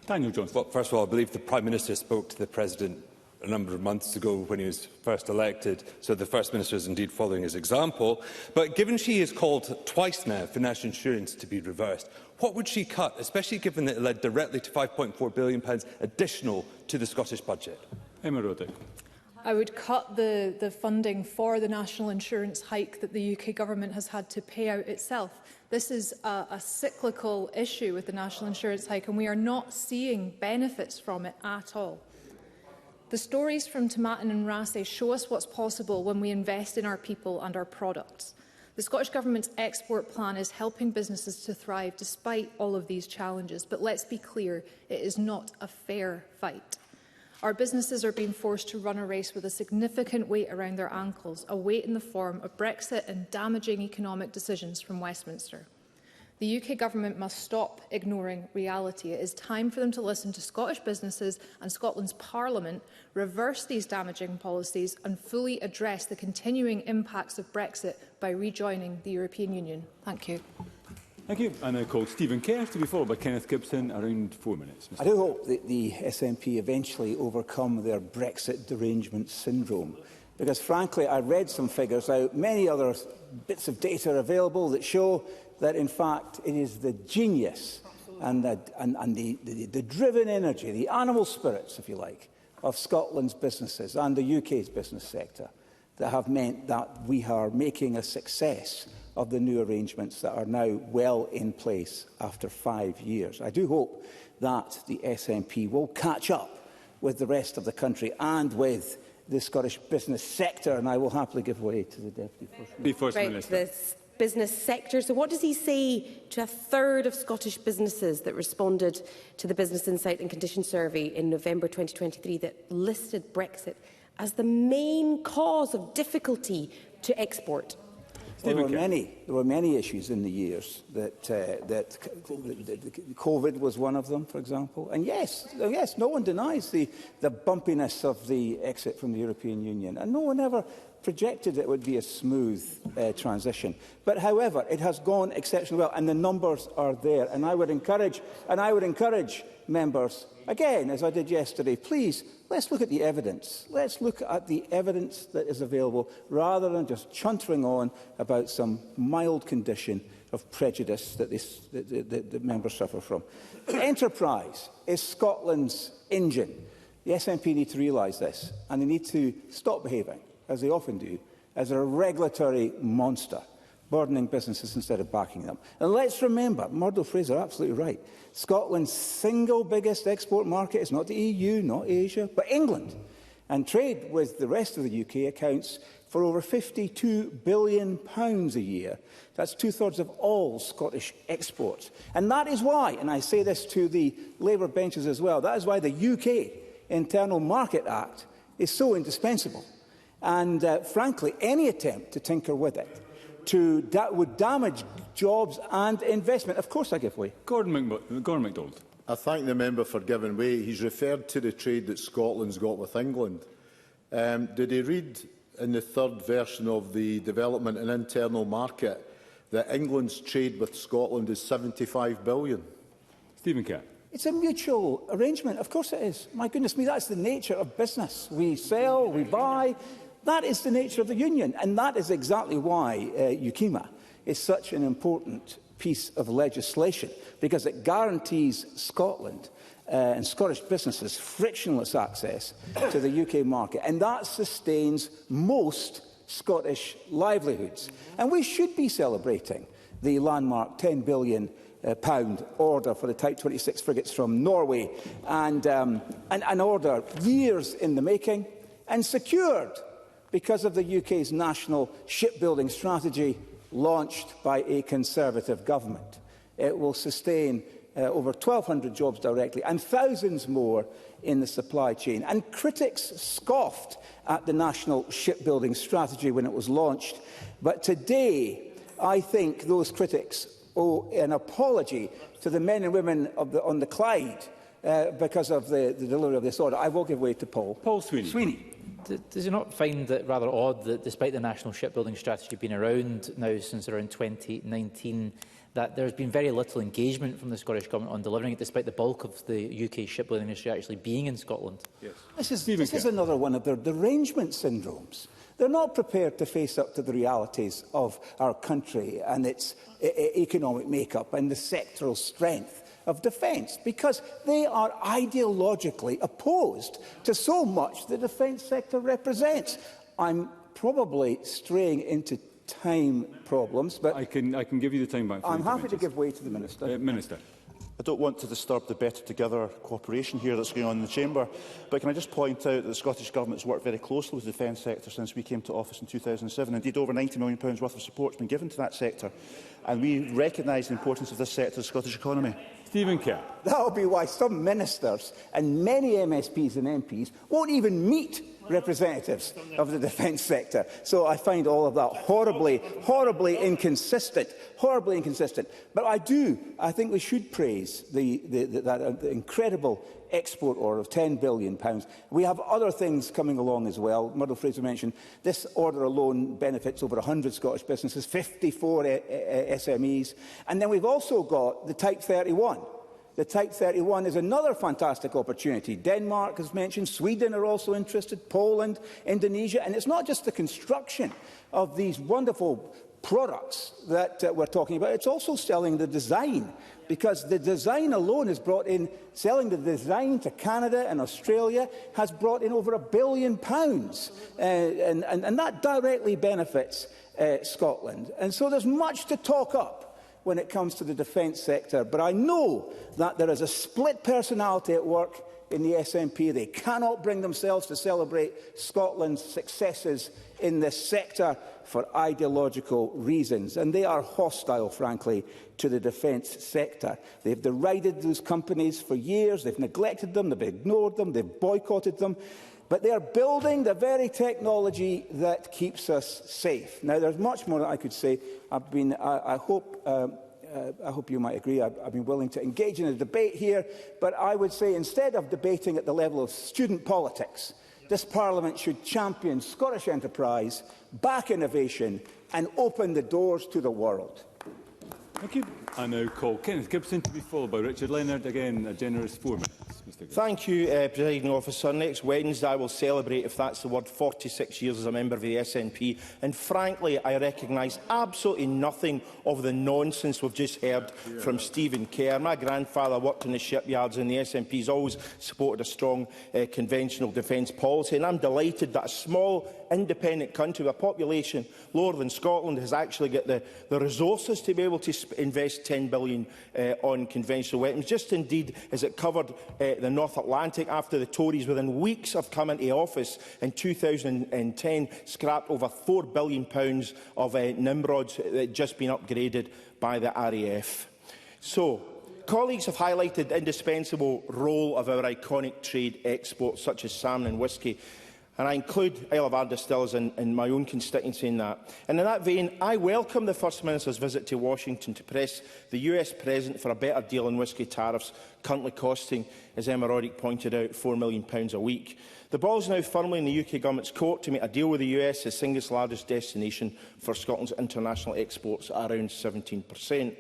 Daniel Johnson. Well, first of all, I believe the Prime Minister spoke to the President a number of months ago when he was first elected, so the First Minister is indeed following his example. But given she has called twice now for national insurance to be reversed, what would she cut, especially given that it led directly to £5.4 billion additional to the Scottish budget? Emma Roddick. I would cut the funding for the national insurance hike that the UK Government has had to pay out itself. This is a cyclical issue with the national insurance hike, and we are not seeing benefits from it at all. The stories from Tomatin and Raasay show us what's possible when we invest in our people and our products. The Scottish Government's export plan is helping businesses to thrive despite all of these challenges. But let's be clear, it is not a fair fight. Our businesses are being forced to run a race with a significant weight around their ankles, a weight in the form of Brexit and damaging economic decisions from Westminster. The UK Government must stop ignoring reality. It is time for them to listen to Scottish businesses and Scotland's Parliament, reverse these damaging policies and fully address the continuing impacts of Brexit by rejoining the European Union. Thank you. Thank you. I now call Stephen Kerr to be followed by Kenneth Gibson. Around 4 minutes. I do hope that the SNP eventually overcome their Brexit derangement syndrome. Because, frankly, I read some figures out, many other bits of data are available that show that, in fact, it is the genius and the driven energy, the animal spirits, if you like, of Scotland's businesses and the UK's business sector that have meant that we are making a success of the new arrangements that are now well in place after 5 years. I do hope that the SNP will catch up with the rest of the country and with the Scottish business sector, and I will happily give way to the Deputy First Minister. This business sector. So what does he say to a third of Scottish businesses that responded to the Business Insight and Conditions Survey in November 2023 that listed Brexit as the main cause of difficulty to export? Well, there were many issues in the years that COVID was one of them, for example. And yes, no one denies the bumpiness of the exit from the European Union, and no one ever projected it would be a smooth transition. But however, it has gone exceptionally well, and the numbers are there. And I would encourage members, again, as I did yesterday, please, let's look at the evidence. Let's look at the evidence that is available, rather than just chuntering on about some mild condition of prejudice that the members suffer from. Enterprise is Scotland's engine. The SNP need to realise this, and they need to stop behaving, as they often do, as a regulatory monster, burdening businesses instead of backing them. And let's remember, Murdo Fraser, absolutely right, Scotland's single biggest export market is not the EU, not Asia, but England. And trade with the rest of the UK accounts for over £52 billion a year. That's two-thirds of all Scottish exports. And that is why, and I say this to the Labour benches as well, that is why the UK Internal Market Act is so indispensable. And frankly, any attempt to tinker with it would damage jobs and investment. Of course I give way. Gordon MacDonald. I thank the member for giving way. He's referred to the trade that Scotland's got with England. Did he read in the third version of the Development and Internal Market that England's trade with Scotland is £75 billion? Stephen Kerr. It's a mutual arrangement. Of course it is. My goodness me, that's the nature of business. We sell, we buy. That is the nature of the union, and that is exactly why UKIMA is such an important piece of legislation, because it guarantees Scotland and Scottish businesses frictionless access to the UK market, and that sustains most Scottish livelihoods. And we should be celebrating the landmark £10 billion order for the Type 26 frigates from Norway, and an order years in the making and secured because of the UK's national shipbuilding strategy launched by a Conservative government. It will sustain over 1,200 jobs directly and thousands more in the supply chain. And critics scoffed at the national shipbuilding strategy when it was launched. But today, I think those critics owe an apology to the men and women on the Clyde because of the delivery of this order. I will give way to Paul Sweeney. Does you not find it rather odd that, despite the national shipbuilding strategy being around now since around 2019, that there has been very little engagement from the Scottish Government on delivering it, despite the bulk of the UK shipbuilding industry actually being in Scotland? Yes. This is another one of their derangement syndromes. They're not prepared to face up to the realities of our country and its economic makeup and the sectoral strength of defence, because they are ideologically opposed to so much the defence sector represents. I'm probably straying into time problems, but I can give you the time back. I'm happy to give way to the Minister. Minister. I don't want to disturb the Better Together cooperation here that's going on in the Chamber, but can I just point out that the Scottish Government has worked very closely with the defence sector since we came to office in 2007. Indeed, over £90 million worth of support has been given to that sector, and we recognise the importance of this sector to the Scottish economy. Stephen Kerr. That will be why some ministers and many MSPs and MPs won't even meet representatives of the defence sector. So I find all of that horribly inconsistent. But I think we should praise that incredible export order of £10 billion. We have other things coming along as well. Murdo Fraser mentioned this order alone benefits over 100 Scottish businesses, 54 SMEs. And then we've also got the Type 31. The Type 31 is another fantastic opportunity. Denmark has mentioned, Sweden are also interested, Poland, Indonesia. And it's not just the construction of these wonderful products that we're talking about, it's also selling the design, because the design alone has brought in, selling the design to Canada and Australia has brought in over £1 billion, and that directly benefits Scotland. And so there's much to talk up when it comes to the defence sector, but I know that there is a split personality at work in the SNP. They cannot bring themselves to celebrate Scotland's successes in this sector for ideological reasons, and they are hostile, frankly, to the defence sector. They've derided those companies for years, they've neglected them, they've ignored them, they've boycotted them. but they are building the very technology that keeps us safe. Now, there's much more that I could say. I hope you might agree, I've been willing to engage in a debate here, but I would say instead of debating at the level of student politics, this Parliament should champion Scottish enterprise, back innovation and open the doors to the world. Thank you. I now call Kenneth Gibson to be followed by Richard Leonard. Again, a generous 4 minutes. Mr. Gibson. Thank you, Presiding Officer. Next Wednesday I will celebrate, if that's the word, 46 years as a member of the SNP. And frankly, I recognise absolutely nothing of the nonsense we've just heard from Stephen Kerr. My grandfather worked in the shipyards, and the SNP has always supported a strong conventional defence policy. And I'm delighted that a small, independent country with a population lower than Scotland has actually got the resources to be able to invest £10 billion on conventional weapons. Just indeed as it covered the North Atlantic after the Tories, within weeks of coming to office in 2010, scrapped over £4 billion of Nimrods that had just been upgraded by the RAF. So, colleagues have highlighted the indispensable role of our iconic trade exports, such as salmon and whisky. And I include Isle of Arran distillers in my own constituency in that. And in that vein, I welcome the First Minister's visit to Washington to press the US President for a better deal on whisky tariffs, currently costing, as Emma Roddick pointed out, £4 million a week. The ball is now firmly in the UK Government's court to make a deal with the US, the single largest destination for Scotland's international exports at around 17%.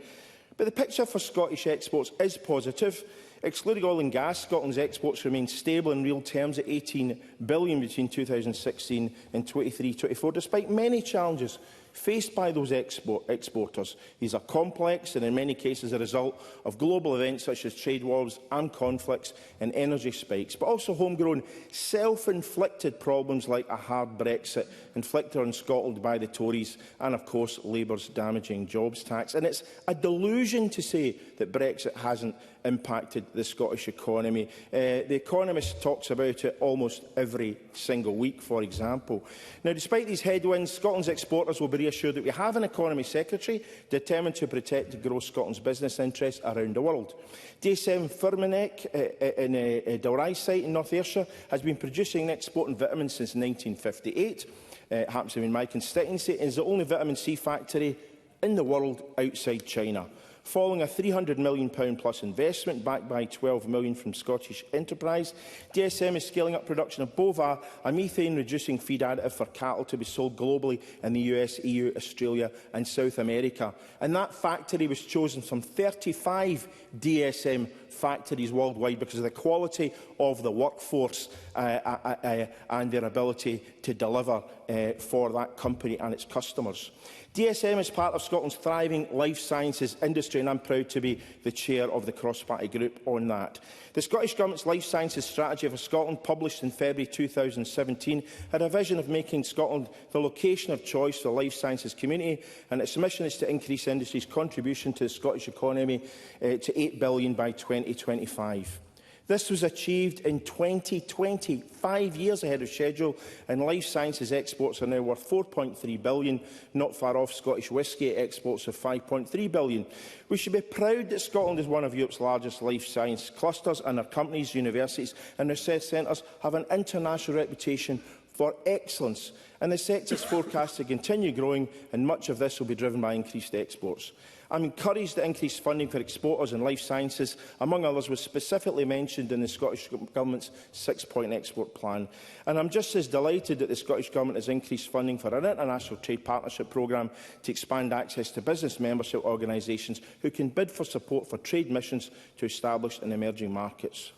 But the picture for Scottish exports is positive. Excluding oil and gas, Scotland's exports remain stable in real terms at £18 billion between 2016 and 23-24, despite many challenges faced by those exporters. These are complex and in many cases a result of global events such as trade wars, armed conflicts and energy spikes, but also homegrown, self-inflicted problems like a hard Brexit inflicted on Scotland by the Tories and, of course, Labour's damaging jobs tax. And it's a delusion to say that Brexit hasn't impacted the Scottish economy. The Economist talks about it almost every single week, for example. Now, despite these headwinds, Scotland's exporters will be reassured that we have an Economy Secretary determined to protect and grow Scotland's business interests around the world. DSM Firmenich in a Dalry site in North Ayrshire has been producing and exporting vitamins since 1958. It happens to be in my constituency. It is the only vitamin C factory in the world outside China. Following a £300 million plus investment backed by £12 million from Scottish Enterprise, DSM is scaling up production of Bova, a methane-reducing feed additive for cattle to be sold globally in the US, EU, Australia and South America. And that factory was chosen from 35 DSM factories worldwide because of the quality of the workforce and their ability to deliver for that company and its customers. DSM is part of Scotland's thriving life sciences industry, and I'm proud to be the chair of the cross-party group on that. The Scottish Government's Life Sciences Strategy for Scotland, published in February 2017, had a vision of making Scotland the location of choice for the life sciences community, and its mission is to increase industry's contribution to the Scottish economy to £8 billion by 2025. This was achieved in 2020, 5 years ahead of schedule, and life sciences exports are now worth £4.3 billion, not far off Scottish whisky exports of £5.3 billion. We should be proud that Scotland is one of Europe's largest life science clusters, and our companies, universities and research centres have an international reputation for excellence, and the sector is forecast to continue growing, and much of this will be driven by increased exports. I'm encouraged that increased funding for exporters and life sciences, among others, was specifically mentioned in the Scottish Government's 6-point export plan. And I'm just as delighted that the Scottish Government has increased funding for an international trade partnership programme to expand access to business membership organisations who can bid for support for trade missions to established and emerging markets.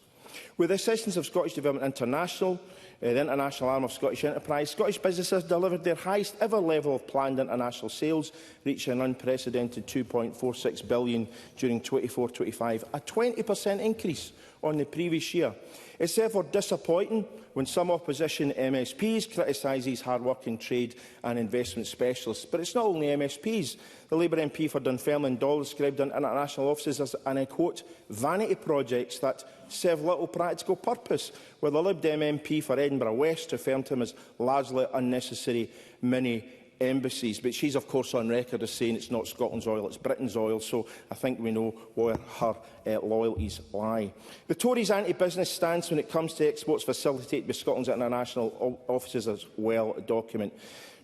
With the assistance of Scottish Development International, the international arm of Scottish Enterprise, Scottish businesses delivered their highest ever level of planned international sales, reaching an unprecedented £2.46 billion during 24-25, a 20% increase on the previous year. It's therefore disappointing when some opposition MSPs criticise these hard-working trade and investment specialists. But it's not only MSPs. The Labour MP for Dunfermline Doll described international offices as, and I quote, vanity projects that serve little practical purpose, where the Lib Dem MP for Edinburgh West referred to them as largely unnecessary mini embassies. But she's, of course, on record as saying it's not Scotland's oil, it's Britain's oil, so I think we know where her loyalties lie. The Tories' anti-business stance when it comes to exports facilitated by Scotland's international offices as well document.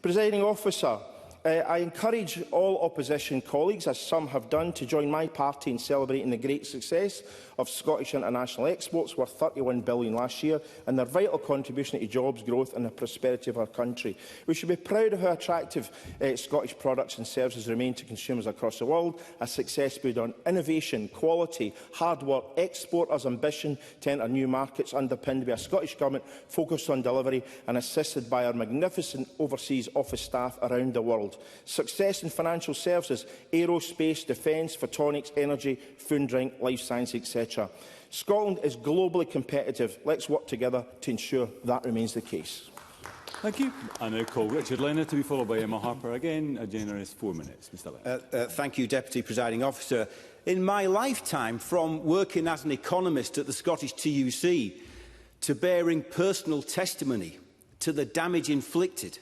Presiding Officer, I encourage all opposition colleagues, as some have done, to join my party in celebrating the great success of Scottish international exports, worth £31 billion last year, and their vital contribution to jobs, growth and the prosperity of our country. We should be proud of how attractive Scottish products and services remain to consumers across the world, a success built on innovation, quality, hard work, exporters' ambition to enter new markets, underpinned by a Scottish Government focused on delivery and assisted by our magnificent overseas office staff around the world. Success in financial services, aerospace, defence, photonics, energy, food and drink, life science, etc. Scotland is globally competitive. Let's work together to ensure that remains the case. Thank you. I now call Richard Leonard to be followed by Emma Harper. Again, a generous 4 minutes. Mr. Leonard. Thank you, Deputy Presiding Officer. In my lifetime, from working as an economist at the Scottish TUC to bearing personal testimony to the damage inflicted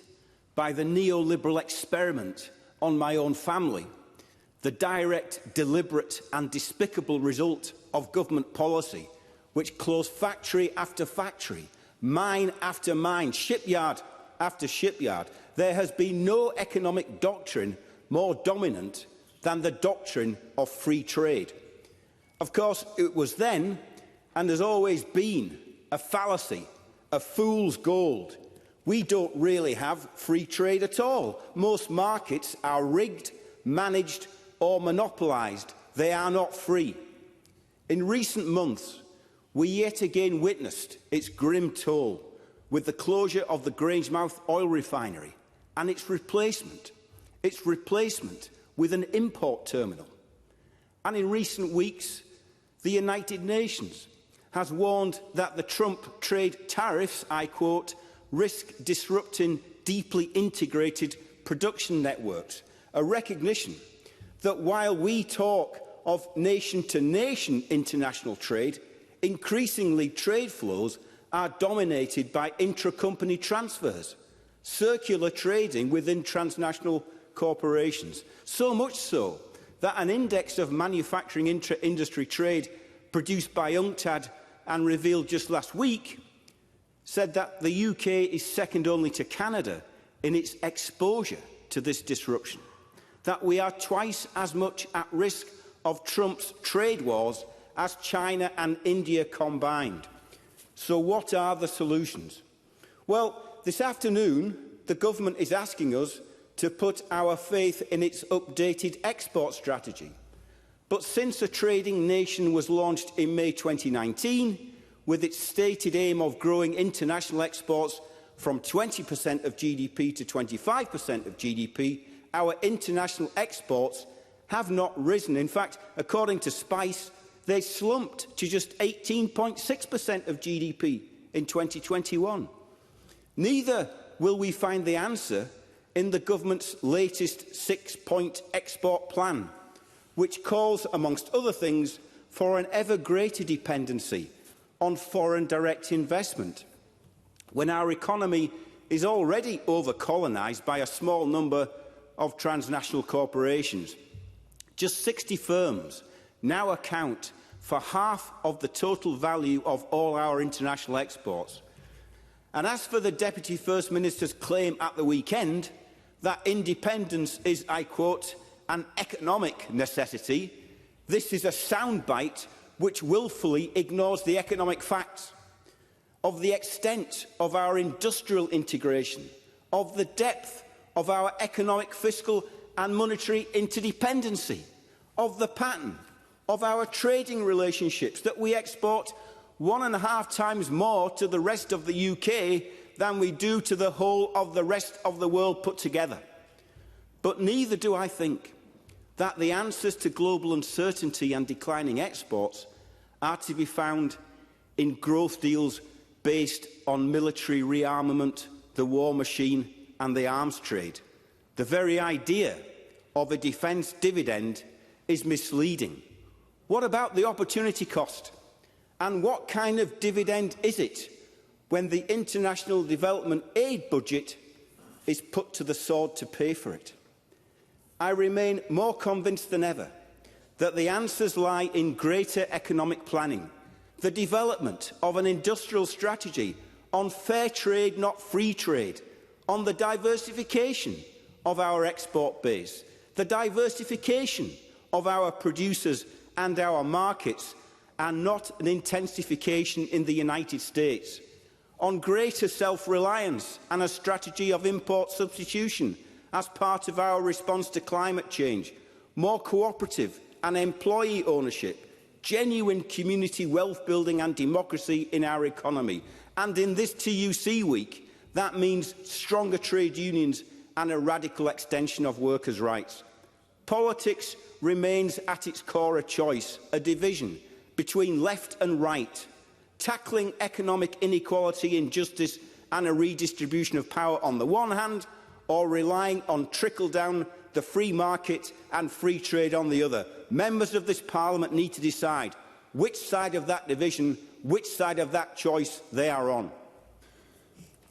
by the neoliberal experiment on my own family, the direct, deliberate and despicable result of government policy which closed factory after factory, mine after mine, shipyard after shipyard, there has been no economic doctrine more dominant than the doctrine of free trade. Of course, it was then, and has always been, a fallacy, a fool's gold. We don't really have free trade at all. Most markets are rigged, managed or monopolised. They are not free. In recent months, we yet again witnessed its grim toll with the closure of the Grangemouth oil refinery and its replacement with an import terminal. And in recent weeks, the United Nations has warned that the Trump trade tariffs, I quote, risk disrupting deeply integrated production networks, a recognition that while we talk of nation-to-nation international trade, increasingly trade flows are dominated by intra-company transfers, circular trading within transnational corporations, so much so that an index of manufacturing intra-industry trade produced by UNCTAD and revealed just last week said that the UK is second only to Canada in its exposure to this disruption, that we are twice as much at risk of Trump's trade wars as China and India combined. So what are the solutions? Well, this afternoon, the government is asking us to put our faith in its updated export strategy. But since a trading nation was launched in May 2019, with its stated aim of growing international exports from 20% of GDP to 25% of GDP, our international exports have not risen. In fact, according to Spice, they slumped to just 18.6% of GDP in 2021. Neither will we find the answer in the government's latest 6-point export plan, which calls, amongst other things, for an ever greater dependency on foreign direct investment, when our economy is already over-colonised by a small number of transnational corporations. Just 60 firms now account for half of the total value of all our international exports. And as for the Deputy First Minister's claim at the weekend that independence is, I quote, an economic necessity, this is a soundbite which wilfully ignores the economic facts of the extent of our industrial integration, of the depth of our economic, fiscal and monetary interdependency, of the pattern of our trading relationships, that we export 1.5 times more to the rest of the UK than we do to the whole of the rest of the world put together. But neither do I think that the answers to global uncertainty and declining exports are to be found in growth deals based on military rearmament, the war machine and the arms trade. The very idea of a defence dividend is misleading. What about the opportunity cost? And what kind of dividend is it when the international development aid budget is put to the sword to pay for it. I remain more convinced than ever that the answers lie in greater economic planning, the development of an industrial strategy on fair trade, not free trade, on the diversification of our export base, the diversification of our producers and our markets, and not an intensification in the United States, on greater self-reliance and a strategy of import substitution as part of our response to climate change, more cooperative and employee ownership, genuine community wealth building and democracy in our economy. And in this TUC week, that means stronger trade unions and a radical extension of workers' rights. Politics remains at its core a choice, a division between left and right, tackling economic inequality, injustice and a redistribution of power on the one hand, or relying on trickle-down, the free market and free trade on the other. Members of this Parliament need to decide which side of that division, which side of that choice they are on.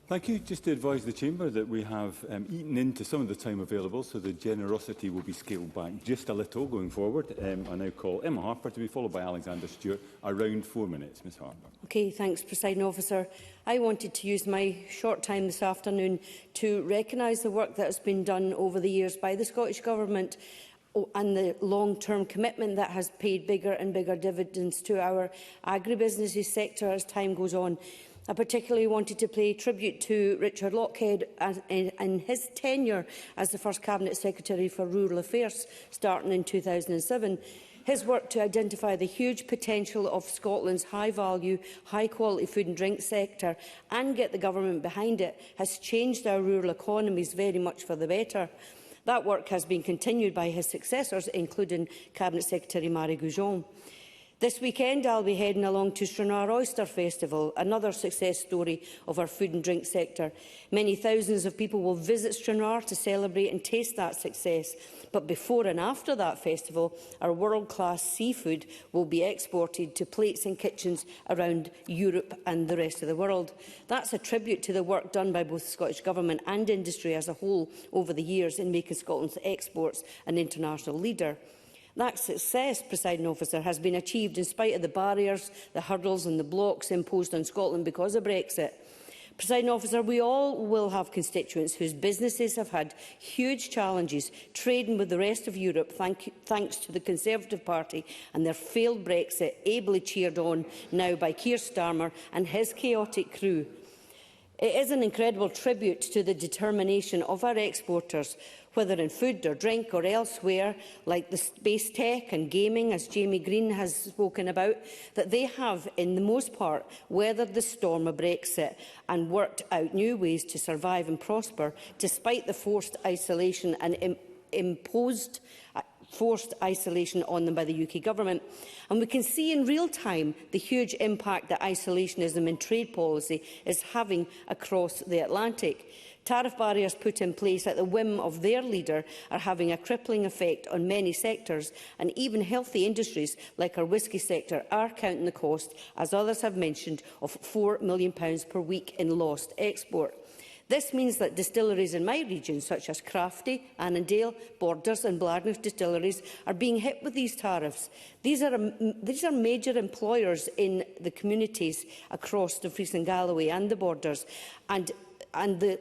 Thank you. Just to advise the Chamber that we have eaten into some of the time available, so the generosity will be scaled back just a little going forward. I now call Emma Harper to be followed by Alexander Stewart. Around 4 minutes, Ms Harper. Okay, thanks, Presiding Officer. I wanted to use my short time this afternoon to recognise the work that has been done over the years by the Scottish Government and the long-term commitment that has paid bigger and bigger dividends to our agribusiness sector as time goes on. I particularly wanted to pay tribute to Richard Lockhead in his tenure as the first Cabinet Secretary for Rural Affairs, starting in 2007. His work to identify the huge potential of Scotland's high-value, high-quality food and drink sector and get the government behind it has changed our rural economies very much for the better. That work has been continued by his successors, including Cabinet Secretary Marie Goujon. This weekend, I'll be heading along to Stranraer Oyster Festival, another success story of our food and drink sector. Many thousands of people will visit Stranraer to celebrate and taste that success. But before and after that festival, our world-class seafood will be exported to plates and kitchens around Europe and the rest of the world. That's a tribute to the work done by both the Scottish Government and industry as a whole over the years in making Scotland's exports an international leader. That success, Presiding Officer, has been achieved in spite of the barriers, the hurdles and the blocks imposed on Scotland because of Brexit. Presiding Officer, we all will have constituents whose businesses have had huge challenges trading with the rest of Europe thanks to the Conservative Party and their failed Brexit, ably cheered on now by Keir Starmer and his chaotic crew. It is an incredible tribute to the determination of our exporters, whether in food or drink or elsewhere, like the space tech and gaming, as Jamie Green has spoken about, that they have, in the most part, weathered the storm of Brexit and worked out new ways to survive and prosper, despite the forced isolation and imposed forced isolation on them by the UK Government. And we can see in real time the huge impact that isolationism in trade policy is having across the Atlantic. Tariff barriers put in place at the whim of their leader are having a crippling effect on many sectors, and even healthy industries like our whisky sector are counting the cost, as others have mentioned, of £4 million per week in lost export. This means that distilleries in my region, such as Crafty, Annandale, Borders and Blarney distilleries, are being hit with these tariffs. These are major employers in the communities across the Fries and Galloway and the Borders, and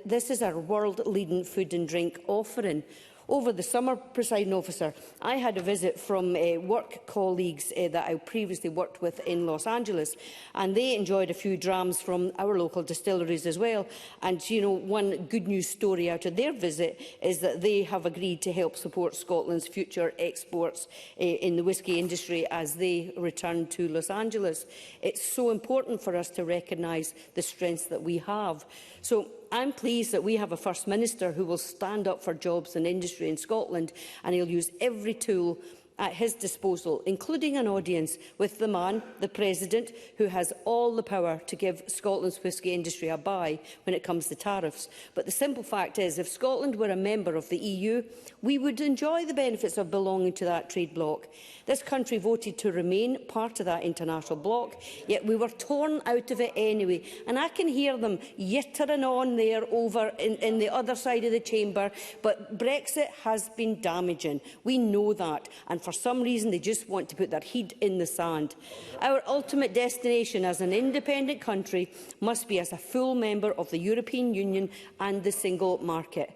this is our world-leading food and drink offering. Over the summer, Presiding Officer, I had a visit from work colleagues that I previously worked with in Los Angeles, and they enjoyed a few drams from our local distilleries as well. And, you know, one good news story out of their visit is that they have agreed to help support Scotland's future exports in the whisky industry as they return to Los Angeles. It's so important for us to recognise the strengths that we have. So I'm pleased that we have a First Minister who will stand up for jobs and industry in Scotland, and he'll use every tool at his disposal, including an audience with the man, the President, who has all the power to give Scotland's whisky industry a bye when it comes to tariffs. But the simple fact is, if Scotland were a member of the EU, we would enjoy the benefits of belonging to that trade bloc. This country voted to remain part of that international bloc, yet we were torn out of it anyway. And I can hear them yittering on there over in the other side of the chamber, but Brexit has been damaging. We know that, and for some reason they just want to put their head in the sand. Our ultimate destination as an independent country must be as a full member of the European Union and the single market.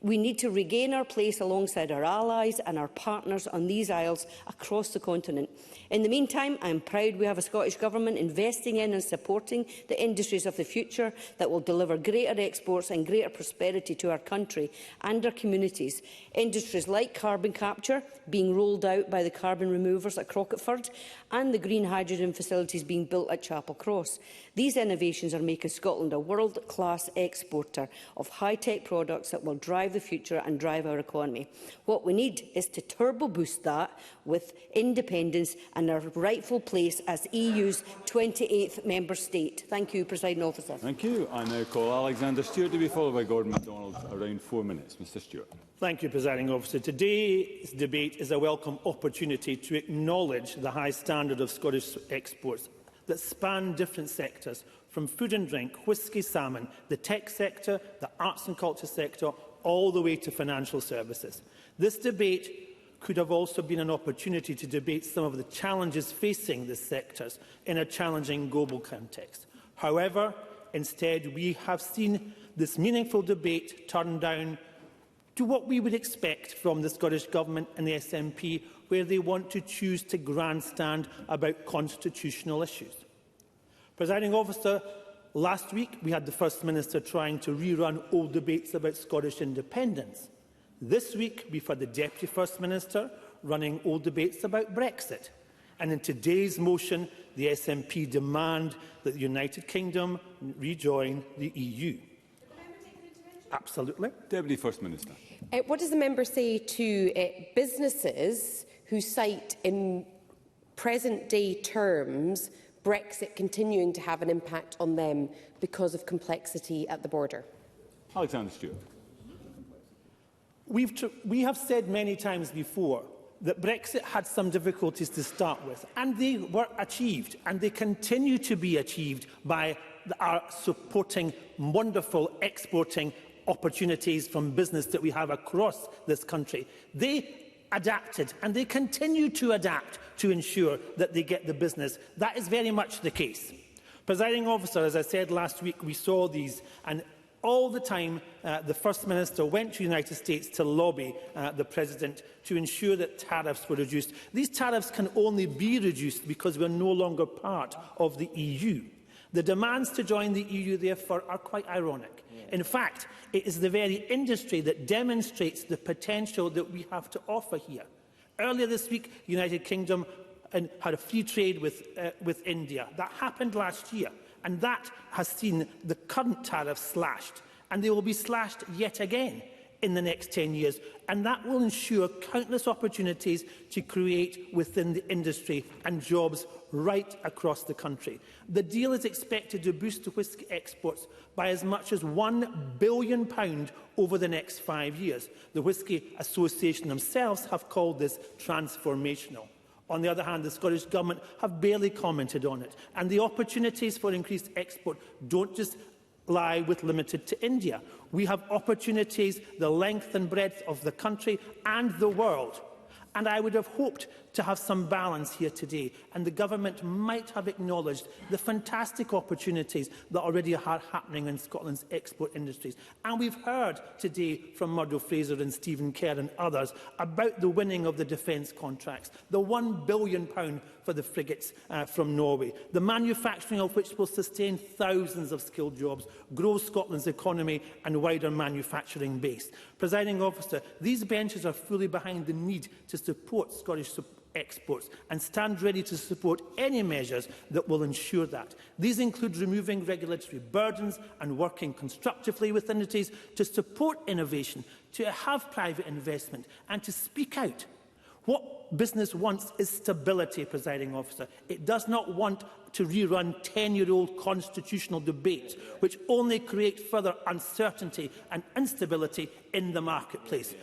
We need to regain our place alongside our allies and our partners on these isles across the continent. In the meantime, I am proud we have a Scottish Government investing in and supporting the industries of the future that will deliver greater exports and greater prosperity to our country and our communities. Industries like carbon capture being rolled out by the carbon removers at Crocketford and the green hydrogen facilities being built at Chapel Cross. These innovations are making Scotland a world-class exporter of high-tech products that will drive the future and drive our economy. What we need is to turbo boost that with independence and our rightful place as EU's 28th member state. Thank you, Presiding Officer. Thank you. I now call Alexander Stewart to be followed by Gordon MacDonald. Around 4 minutes. Mr Stewart. Thank you, Presiding Officer. Today's debate is a welcome opportunity to acknowledge the high standard of Scottish exports that span different sectors, from food and drink, whisky, salmon, the tech sector, the arts and culture sector, all the way to financial services. This debate could have also been an opportunity to debate some of the challenges facing these sectors in a challenging global context. However, instead, we have seen this meaningful debate turn down to what we would expect from the Scottish Government and the SNP, where they want to choose to grandstand about constitutional issues. Presiding Officer, last week we had the First Minister trying to rerun old debates about Scottish independence. This week we've had the Deputy First Minister running old debates about Brexit. And in today's motion, the SNP demand that the United Kingdom rejoin the EU. Absolutely. Deputy First Minister. What does the member say to businesses who cite in present-day terms Brexit continuing to have an impact on them because of complexity at the border? Alexander Stewart. We have said many times before that Brexit had some difficulties to start with, and they were achieved, and they continue to be achieved by our supporting wonderful exporting opportunities from business that we have across this country. They adapted, and they continue to adapt to ensure that they get the business. That is very much the case. Presiding Officer, as I said last week, we saw these, and all the time the First Minister went to the United States to lobby the President to ensure that tariffs were reduced. These tariffs can only be reduced because we are no longer part of the EU. The demands to join the EU, therefore, are quite ironic. In fact, it is the very industry that demonstrates the potential that we have to offer here. Earlier this week, the United Kingdom had a free trade with India. That happened last year, and that has seen the current tariffs slashed, and they will be slashed yet again in the next 10 years, and that will ensure countless opportunities to create within the industry and jobs right across the country. The deal is expected to boost whisky exports by as much as £1 billion over the next 5 years. The Whisky Association themselves have called this transformational. On the other hand, the Scottish Government have barely commented on it, and the opportunities for increased export don't just lie with limited to India. We have opportunities the length and breadth of the country and the world. And I would have hoped to have some balance here today, and the Government might have acknowledged the fantastic opportunities that already are happening in Scotland's export industries. And we've heard today from Murdo Fraser and Stephen Kerr and others about the winning of the defence contracts, the £1 billion for the frigates from Norway, the manufacturing of which will sustain thousands of skilled jobs, grow Scotland's economy and wider manufacturing base. Presiding Officer, these benches are fully behind the need to support Scottish exports and stand ready to support any measures that will ensure that. These include removing regulatory burdens and working constructively with entities to support innovation, to have private investment and to speak out. What business wants is stability, presiding officer. It does not want to rerun 10-year-old constitutional debates, which only create further uncertainty and instability in the marketplace.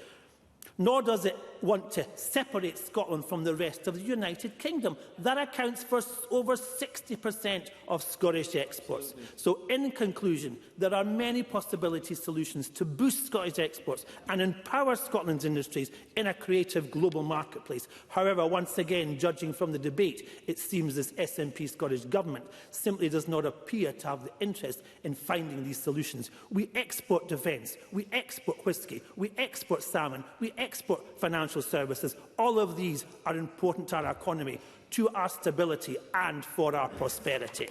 Nor does it want to separate Scotland from the rest of the United Kingdom. That accounts for over 60% of Scottish exports. So, in conclusion, there are many possibility solutions to boost Scottish exports and empower Scotland's industries in a creative global marketplace. However, once again, judging from the debate, it seems this SNP Scottish Government simply does not appear to have the interest in finding these solutions. We export defence, we export whisky, we export salmon, we export financial services. All of these are important to our economy, to our stability and for our prosperity.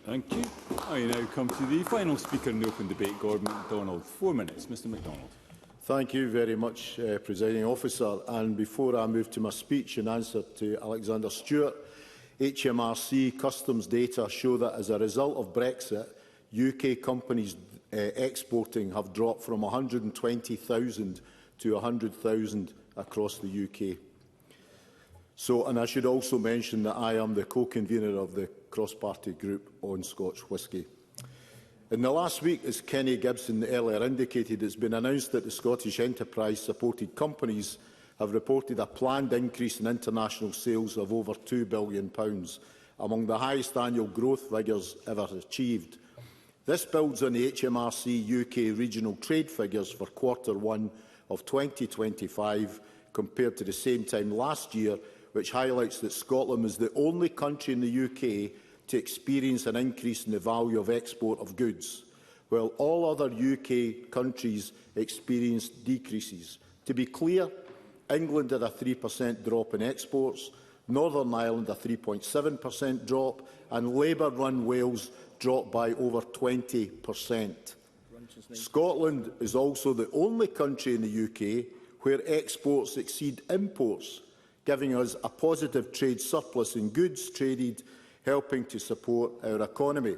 Thank you. I now come to the final speaker in the open debate, Gordon MacDonald. 4 minutes. Mr MacDonald. Thank you very much, Presiding Officer. And before I move to my speech in answer to Alexander Stewart, HMRC customs data show that as a result of Brexit, UK companies exporting have dropped from 120,000 to 100,000 across the UK. And I should also mention that I am the co-convener of the cross-party group on Scotch whisky. In the last week, as Kenny Gibson earlier indicated, it's been announced that the Scottish enterprise-supported companies have reported a planned increase in international sales of over £2 billion, among the highest annual growth figures ever achieved. This builds on the HMRC UK regional trade figures for Q1 of 2025 compared to the same time last year, which highlights that Scotland was the only country in the UK to experience an increase in the value of export of goods, while all other UK countries experienced decreases. To be clear, England had a 3% drop in exports, Northern Ireland a 3.7% drop, and Labour-run Wales dropped by over 20%. Scotland is also the only country in the UK where exports exceed imports, giving us a positive trade surplus in goods traded, helping to support our economy.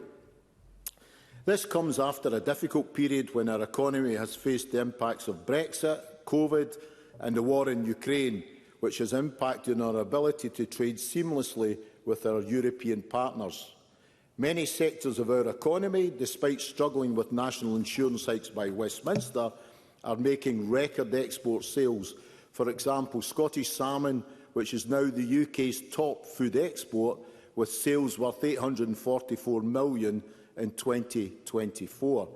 This comes after a difficult period when our economy has faced the impacts of Brexit, COVID and the war in Ukraine, which has impacted on our ability to trade seamlessly with our European partners. Many sectors of our economy, despite struggling with national insurance hikes by Westminster, are making record export sales. For example, Scottish salmon, which is now the UK's top food export, with sales worth £844 million in 2024.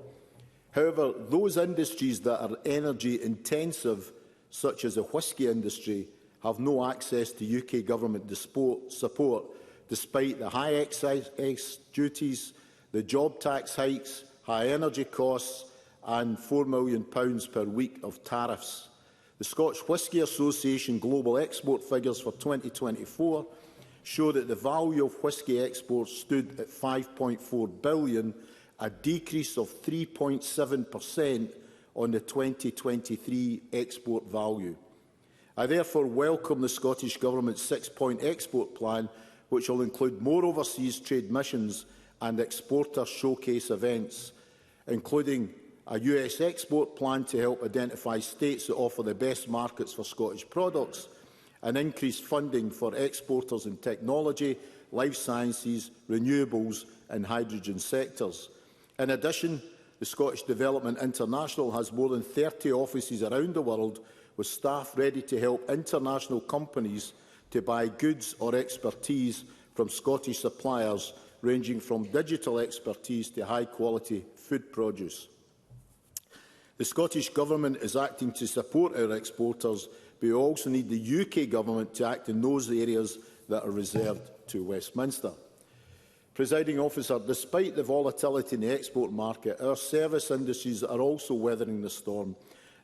However, those industries that are energy intensive, such as the whisky industry, have no access to UK government support, despite the high excise duties, the job tax hikes, high energy costs and £4 million per week of tariffs. The Scotch Whisky Association global export figures for 2024 show that the value of whisky exports stood at £5.4 billion, a decrease of 3.7% on the 2023 export value. I therefore welcome the Scottish Government's 6-point export plan, which will include more overseas trade missions and exporter showcase events, including a US export plan to help identify states that offer the best markets for Scottish products, and increased funding for exporters in technology, life sciences, renewables and hydrogen sectors. In addition, the Scottish Development International has more than 30 offices around the world, with staff ready to help international companies to buy goods or expertise from Scottish suppliers, ranging from digital expertise to high-quality food produce. The Scottish Government is acting to support our exporters, but we also need the UK Government to act in those areas that are reserved to Westminster. Presiding Officer, despite the volatility in the export market, our service industries are also weathering the storm.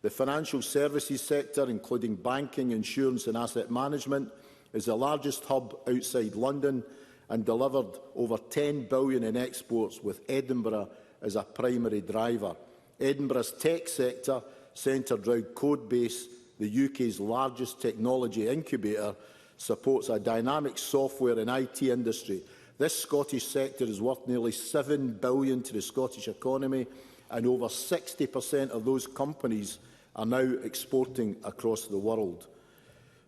The financial services sector, including banking, insurance and asset management, is the largest hub outside London and delivered over £10 billion in exports, with Edinburgh as a primary driver. Edinburgh's tech sector, centred around Codebase, the UK's largest technology incubator, supports a dynamic software and IT industry. This Scottish sector is worth nearly £7 billion to the Scottish economy, and over 60% of those companies are now exporting across the world.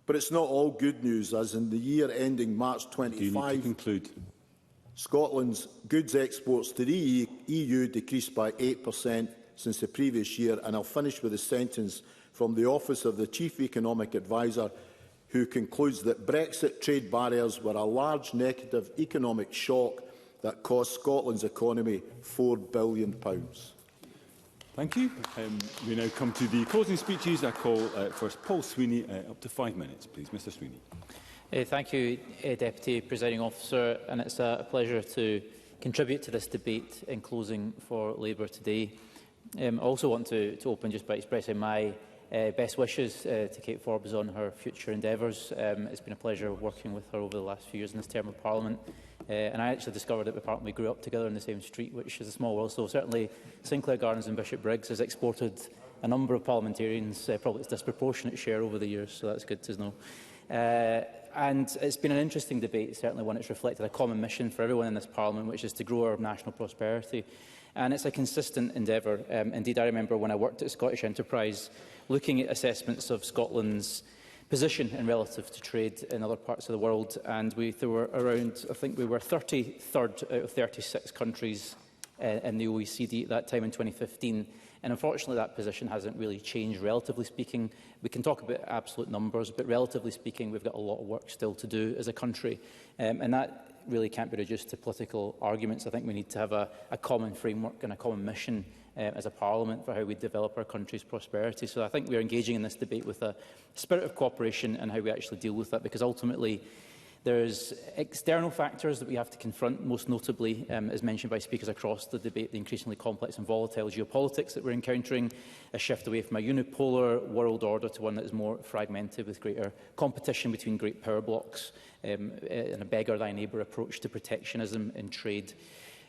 But it's not all good news, as in the year ending March 25, Scotland's goods exports to the EU decreased by 8% since the previous year. And I'll finish with a sentence from the Office of the Chief Economic Advisor, who concludes that Brexit trade barriers were a large negative economic shock that cost Scotland's economy £4 billion. Thank you. We now come to the closing speeches. I call first Paul Sweeney, up to 5 minutes, please. Mr Sweeney. Thank you, Deputy Presiding Officer, and it's a pleasure to contribute to this debate in closing for Labour today. I also want to open just by expressing my best wishes to Kate Forbes on her future endeavours. It's been a pleasure working with her over the last few years in this term of Parliament. And I actually discovered that we grew up together in the same street, which is a small world. So certainly Sinclair Gardens and Bishop Briggs has exported a number of parliamentarians, probably its disproportionate share over the years, so that's good to know. And it's been an interesting debate, certainly one that's reflected a common mission for everyone in this Parliament, which is to grow our national prosperity. And it's a consistent endeavour. Indeed, I remember when I worked at Scottish Enterprise, looking at assessments of Scotland's position in relative to trade in other parts of the world, and there were around, I think we were 33rd out of 36 countries in the OECD at that time in 2015. And unfortunately, that position hasn't really changed, relatively speaking. We can talk about absolute numbers, but relatively speaking, we've got a lot of work still to do as a country. And that really can't be reduced to political arguments. I think we need to have a common framework and a common mission as a Parliament for how we develop our country's prosperity. So I think we're engaging in this debate with a spirit of cooperation and how we actually deal with that, because ultimately there's external factors that we have to confront, most notably, as mentioned by speakers across the debate, the increasingly complex and volatile geopolitics that we're encountering, a shift away from a unipolar world order to one that is more fragmented with greater competition between great power blocs, and a beggar-thy-neighbour approach to protectionism in trade.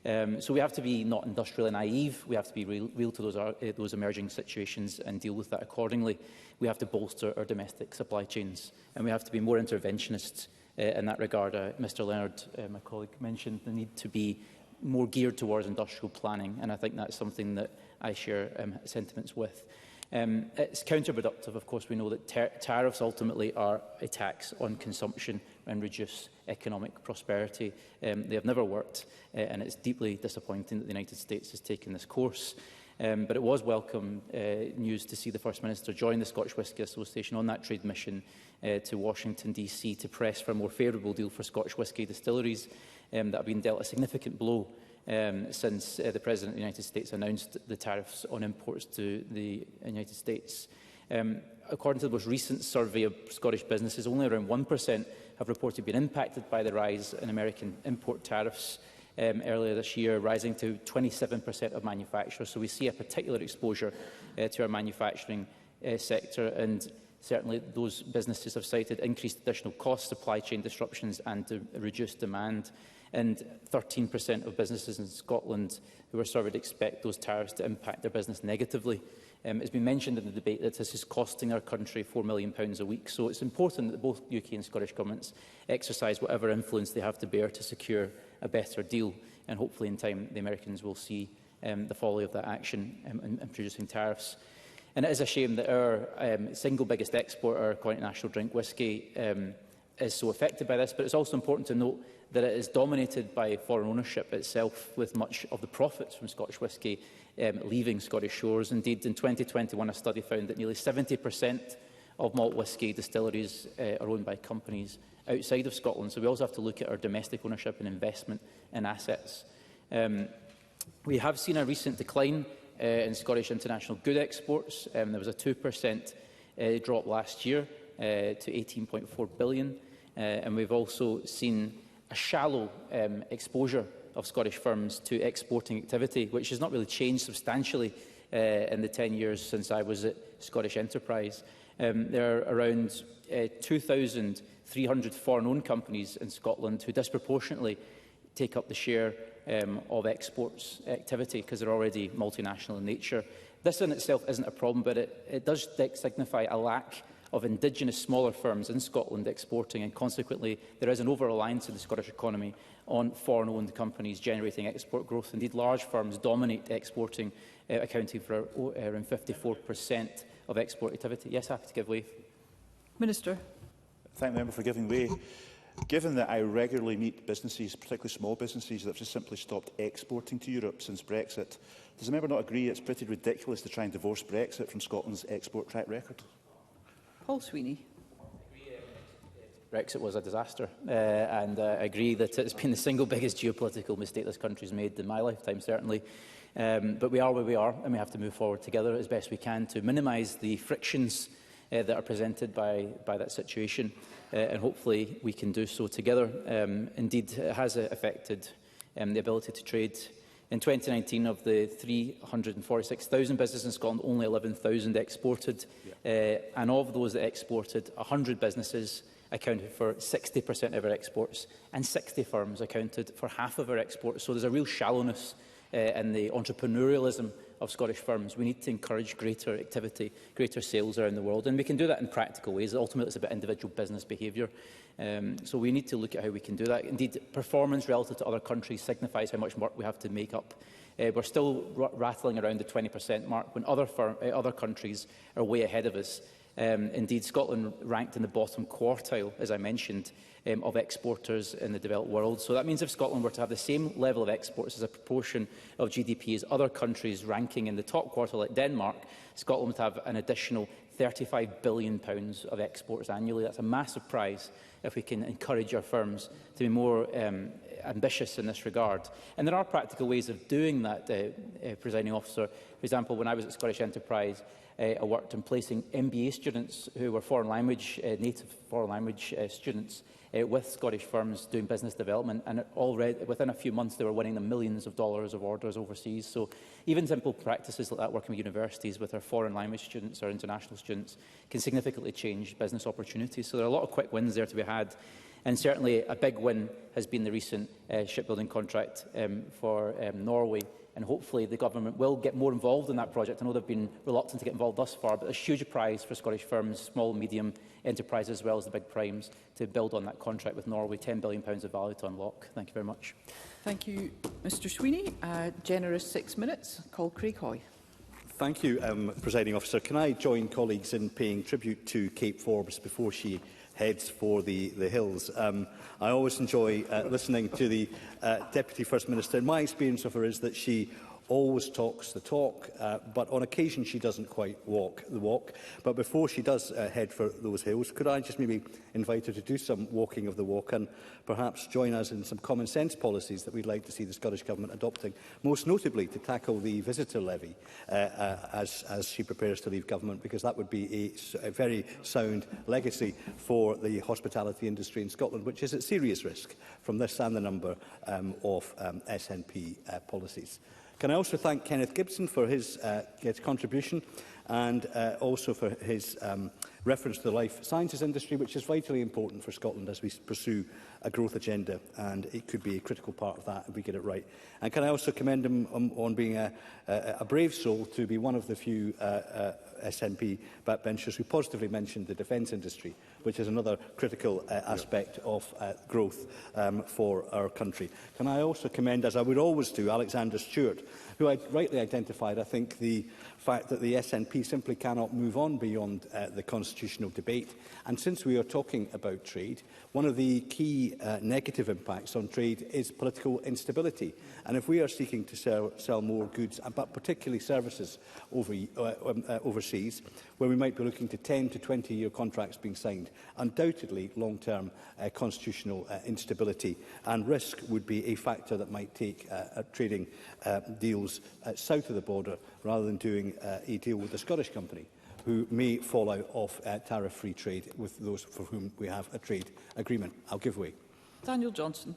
So we have to be not industrially naive. We have to be real to those emerging situations and deal with that accordingly. We have to bolster our domestic supply chains, and we have to be more interventionist in that regard. Mr Leonard, my colleague, mentioned the need to be more geared towards industrial planning, and I think that's something that I share sentiments with. It's counterproductive. Of course, we know that tariffs ultimately are a tax on consumption and reduce economic prosperity. They have never worked, and it's deeply disappointing that the United States has taken this course. But it was welcome news to see the First Minister join the Scottish Whisky Association on that trade mission to Washington DC to press for a more favourable deal for Scottish whisky distilleries that have been dealt a significant blow since the President of the United States announced the tariffs on imports to the United States. According to the most recent survey of Scottish businesses, only around 1% have reported being impacted by the rise in American import tariffs earlier this year, rising to 27% of manufacturers. So we see a particular exposure to our manufacturing sector, and certainly those businesses have cited increased additional costs, supply chain disruptions and reduced demand. And 13% of businesses in Scotland who are surveyed expect those tariffs to impact their business negatively. It's been mentioned in the debate that this is costing our country £4 million a week. So it's important that both UK and Scottish governments exercise whatever influence they have to bear to secure a better deal. And hopefully in time the Americans will see the folly of that action in introducing tariffs. And it is a shame that our single biggest exporter, Continental Drink Whisky, is so affected by this. But it's also important to note that it is dominated by foreign ownership itself, with much of the profits from Scottish whisky leaving Scottish shores. Indeed, in 2021, a study found that nearly 70% of malt whisky distilleries are owned by companies outside of Scotland. So we also have to look at our domestic ownership and investment in assets. We have seen a recent decline in Scottish international good exports. There was a 2% drop last year to 18.4 billion. And we've also seen a shallow exposure of Scottish firms to exporting activity, which has not really changed substantially in the 10 years since I was at Scottish Enterprise. There are around 2,300 foreign-owned companies in Scotland who disproportionately take up the share of exports activity because they're already multinational in nature. This in itself isn't a problem, but it does signify a lack of indigenous smaller firms in Scotland exporting, and consequently there is an over-reliance in the Scottish economy on foreign-owned companies generating export growth. Indeed, large firms dominate exporting, accounting for around 54% of export activity. Yes, happy to give way. Minister. Thank the member for giving way. Given that I regularly meet businesses, particularly small businesses, that have just simply stopped exporting to Europe since Brexit, does the member not agree it's pretty ridiculous to try and divorce Brexit from Scotland's export track record? Paul Sweeney. Brexit was a disaster, and I agree that it's been the single biggest geopolitical mistake this country's made in my lifetime, certainly. But we are where we are, and we have to move forward together as best we can to minimise the frictions that are presented by that situation, and hopefully we can do so together. Indeed, it has affected the ability to trade. In 2019, of the 346,000 businesses in Scotland, only 11,000 exported, and of those that exported, 100 businesses accounted for 60% of our exports, and 60 firms accounted for half of our exports. So there's a real shallowness in the entrepreneurialism of Scottish firms. We need to encourage greater activity, greater sales around the world, and we can do that in practical ways. Ultimately, it's about individual business behaviour. So we need to look at how we can do that. Indeed, performance relative to other countries signifies how much work we have to make up. We're still rattling around the 20% mark when other countries are way ahead of us. Indeed, Scotland ranked in the bottom quartile, as I mentioned, of exporters in the developed world. So that means if Scotland were to have the same level of exports as a proportion of GDP as other countries ranking in the top quartile, like Denmark, Scotland would have an additional £35 billion of exports annually. That's a massive prize if we can encourage our firms to be more ambitious in this regard. And there are practical ways of doing that, Presiding Officer. For example, when I was at Scottish Enterprise, I worked in placing MBA students who were native foreign language students with Scottish firms doing business development, and already within a few months they were winning them millions of dollars of orders overseas. So even simple practices like that, working with universities with our foreign language students or international students, can significantly change business opportunities. So there are a lot of quick wins there to be had. And certainly a big win has been the recent shipbuilding contract for Norway. And hopefully the government will get more involved in that project. I know they've been reluctant to get involved thus far, but there's a huge prize for Scottish firms, small and medium enterprises, as well as the big primes, to build on that contract with Norway. £10 billion of value to unlock. Thank you very much. Thank you, Mr Sweeney. Generous 6 minutes. Call Craig Hoy. Thank you, Presiding Officer. Can I join colleagues in paying tribute to Kate Forbes before she heads for the hills? I always enjoy listening to the Deputy First Minister. And my experience of her is that she always talks the talk, but on occasion she doesn't quite walk the walk. But before she does head for those hills, could I just maybe invite her to do some walking of the walk and perhaps join us in some common sense policies that we'd like to see the Scottish Government adopting, most notably to tackle the visitor levy as she prepares to leave government, because that would be a very sound legacy for the hospitality industry in Scotland, which is at serious risk from this and the number of SNP policies. Can I also thank Kenneth Gibson for his contribution and also for his reference to the life sciences industry, which is vitally important for Scotland as we pursue a growth agenda, and it could be a critical part of that if we get it right. And can I also commend him on being a brave soul to be one of the few SNP backbenchers who positively mentioned the defence industry, which is another critical aspect of growth for our country. Can I also commend, as I would always do, Alexander Stewart, who I rightly identified, I think, the fact that the SNP simply cannot move on beyond the constitutional debate. And since we are talking about trade, one of the key negative impacts on trade is political instability. And if we are seeking to sell more goods, but particularly services overseas, where we might be looking to 10 to 20-year contracts being signed, undoubtedly long-term constitutional instability and risk would be a factor that might take trading deals south of the border rather than doing a deal with a Scottish company who may fall out of tariff-free trade with those for whom we have a trade agreement. I'll give way. Daniel Johnson.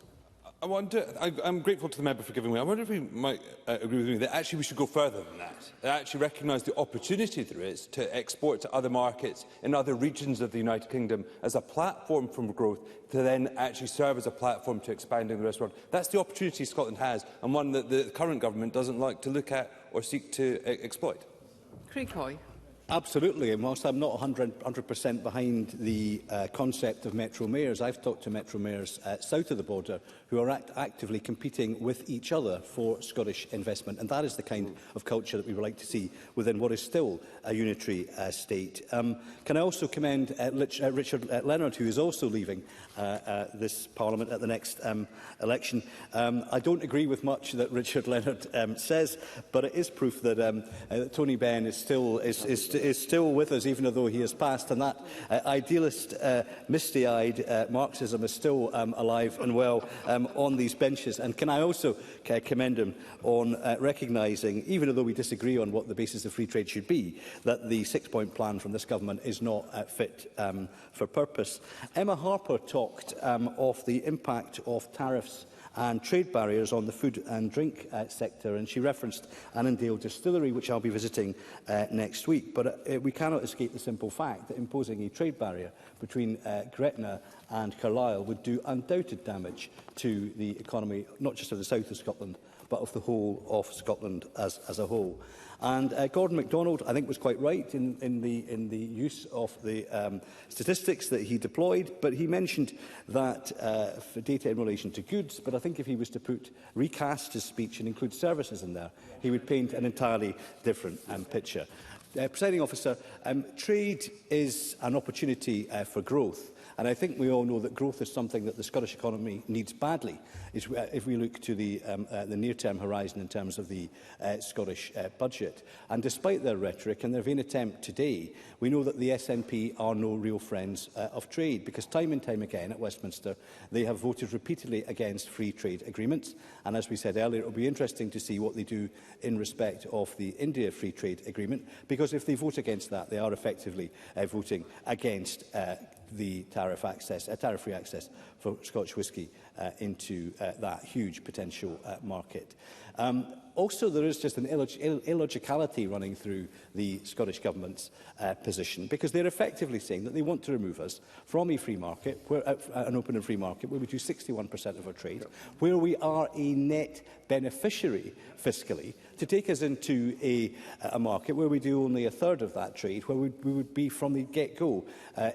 I'm grateful to the member for giving way. I wonder if he might agree with me that actually we should go further than that. Actually recognise the opportunity there is to export to other markets in other regions of the United Kingdom as a platform for growth, to then actually serve as a platform to expanding the rest of the world. That's the opportunity Scotland has, and one that the current government doesn't like to look at or seek to exploit. Craig Hoy. Absolutely, and whilst I'm not 100% behind the concept of metro mayors, I've talked to metro mayors south of the border who are actively competing with each other for Scottish investment, and that is the kind of culture that we would like to see within what is still a unitary state. Can I also commend Richard Leonard, who is also leaving this Parliament at the next election. I don't agree with much that Richard Leonard says, but it is proof that Tony Benn is still with us, even though he has passed, and that idealist, misty-eyed Marxism is still alive and well on these benches. And can I also commend him on recognising, even though we disagree on what the basis of free trade should be, that the six-point plan from this government is not fit for purpose. Emma Harper talked of the impact of tariffs and trade barriers on the food and drink sector, and she referenced Annandale Distillery, which I'll be visiting next week. But we cannot escape the simple fact that imposing a trade barrier between Gretna and Carlisle would do undoubted damage to the economy, not just of the south of Scotland, but of the whole of Scotland as a whole. And Gordon MacDonald, I think, was quite right in the use of the statistics that he deployed, but he mentioned that for data in relation to goods, but I think if he was to recast his speech and include services in there, he would paint an entirely different picture. Presiding Officer, trade is an opportunity for growth. And I think we all know that growth is something that the Scottish economy needs badly, if we look to the near-term horizon in terms of the Scottish budget. And despite their rhetoric and their vain attempt today, we know that the SNP are no real friends of trade, because time and time again at Westminster, they have voted repeatedly against free trade agreements. And as we said earlier, it will be interesting to see what they do in respect of the India Free Trade Agreement, because if they vote against that, they are effectively voting against the tariff-free access for Scotch whisky into that huge potential market. Also, there is just an illogicality running through the Scottish Government's position, because they're effectively saying that they want to remove us from a free market, an open and free market, where we do 61% of our trade, where we are a net beneficiary fiscally, to take us into a market where we do only a third of that trade, where we would be from the get-go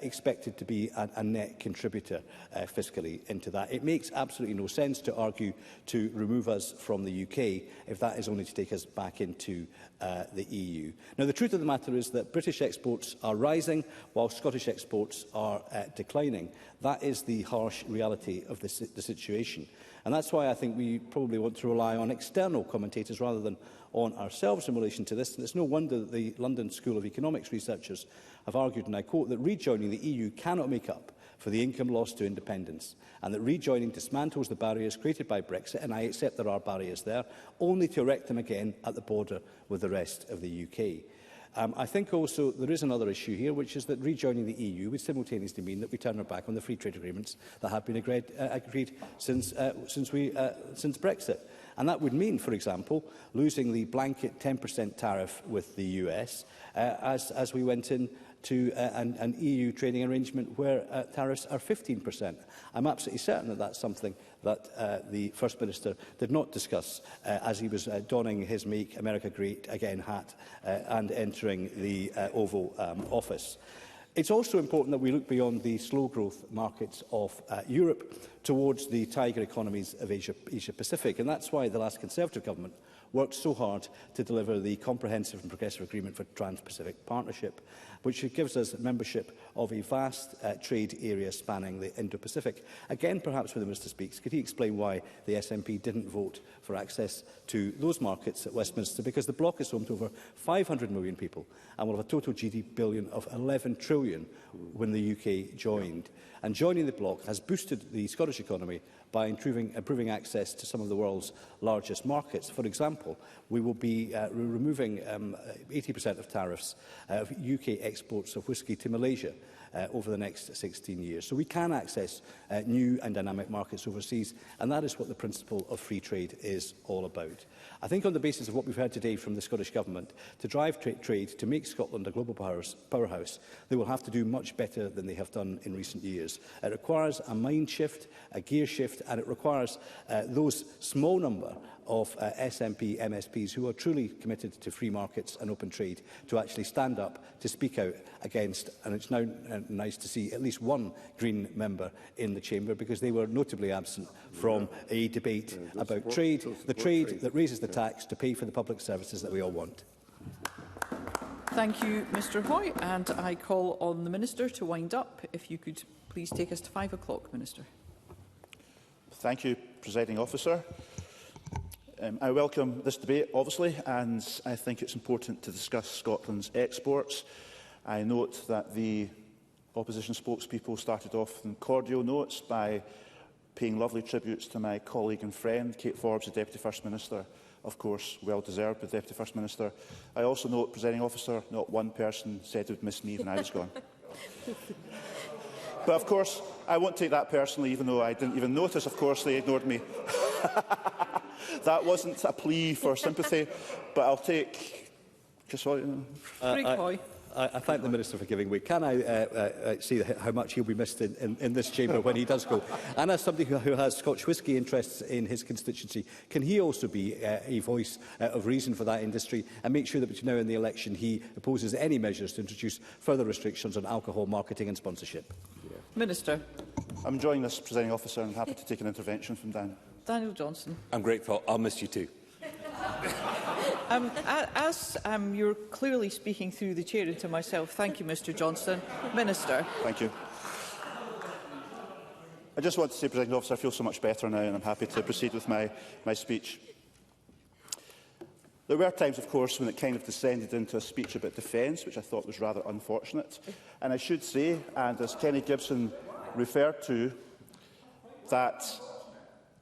expected to be a net contributor fiscally into that. It makes absolutely no sense to argue to remove us from the UK if that is only to take us back into the EU. Now, the truth of the matter is that British exports are rising while Scottish exports are declining. That is the harsh reality of the situation. And that's why I think we probably want to rely on external commentators rather than on ourselves in relation to this. And it's no wonder that the London School of Economics researchers have argued, and I quote, that rejoining the EU cannot make up for the income lost to independence, and that rejoining dismantles the barriers created by Brexit, and I accept there are barriers there, only to erect them again at the border with the rest of the UK. I think also there is another issue here, which is that rejoining the EU would simultaneously mean that we turn our back on the free trade agreements that have been agreed since Brexit. And that would mean, for example, losing the blanket 10% tariff with the US as we went in to an EU trading arrangement where tariffs are 15%. I'm absolutely certain that that's something that the First Minister did not discuss as he was donning his Make America Great Again hat and entering the Oval Office. It's also important that we look beyond the slow growth markets of Europe towards the tiger economies of Asia Pacific, and that's why the last Conservative government worked so hard to deliver the Comprehensive and Progressive Agreement for Trans-Pacific Partnership, which gives us membership of a vast trade area spanning the Indo-Pacific. Again, perhaps when the Minister speaks, could he explain why the SNP didn't vote for access to those markets at Westminster? Because the bloc is home to over 500 million people and will have a total GDP billion of 11 trillion when the UK joined. And joining the bloc has boosted the Scottish economy by improving access to some of the world's largest markets. For example, we will be removing 80% of tariffs of UK exports of whisky to Malaysia over the next 16 years. So we can access new and dynamic markets overseas, and that is what the principle of free trade is all about. I think on the basis of what we've heard today from the Scottish Government, to drive trade, to make Scotland a global powerhouse, they will have to do much better than they have done in recent years. It requires a mind shift, a gear shift, shift, and it requires those small number of SNP MSPs who are truly committed to free markets and open trade to actually stand up to speak out against, and it's now nice to see at least one Green member in the chamber, because they were notably absent from a debate about trade, the trade that raises the tax to pay for the public services that we all want. Thank you, Mr Hoy, and I call on the Minister to wind up. If you could please take us to 5 o'clock, Minister. Thank you, Presiding Officer. I welcome this debate, obviously, and I think it's important to discuss Scotland's exports. I note that the opposition spokespeople started off in cordial notes by paying lovely tributes to my colleague and friend, Kate Forbes, the Deputy First Minister. Of course, well deserved, the Deputy First Minister. I also note, Presiding Officer, not one person said they'd miss me when I was gone. But of course, I won't take that personally, even though I didn't even notice, of course, they ignored me. That wasn't a plea for sympathy, but I'll take... I thank the Minister for giving way. Can I see how much he'll be missed in this chamber when he does go? And as somebody who has Scotch whisky interests in his constituency, can he also be a voice of reason for that industry and make sure that between now and the election he opposes any measures to introduce further restrictions on alcohol marketing and sponsorship? Minister. I'm enjoying this, Presiding Officer, and happy to take an intervention from Dan. Daniel Johnson. I'm grateful. I'll miss you too. As you're clearly speaking through the chair and to myself, thank you, Mr Johnson. Minister. Thank you. I just want to say, Presiding Officer, I feel so much better now, and I'm happy to proceed with my speech. There were times, of course, when it kind of descended into a speech about defence, which I thought was rather unfortunate. And I should say, and as Kenny Gibson referred to, that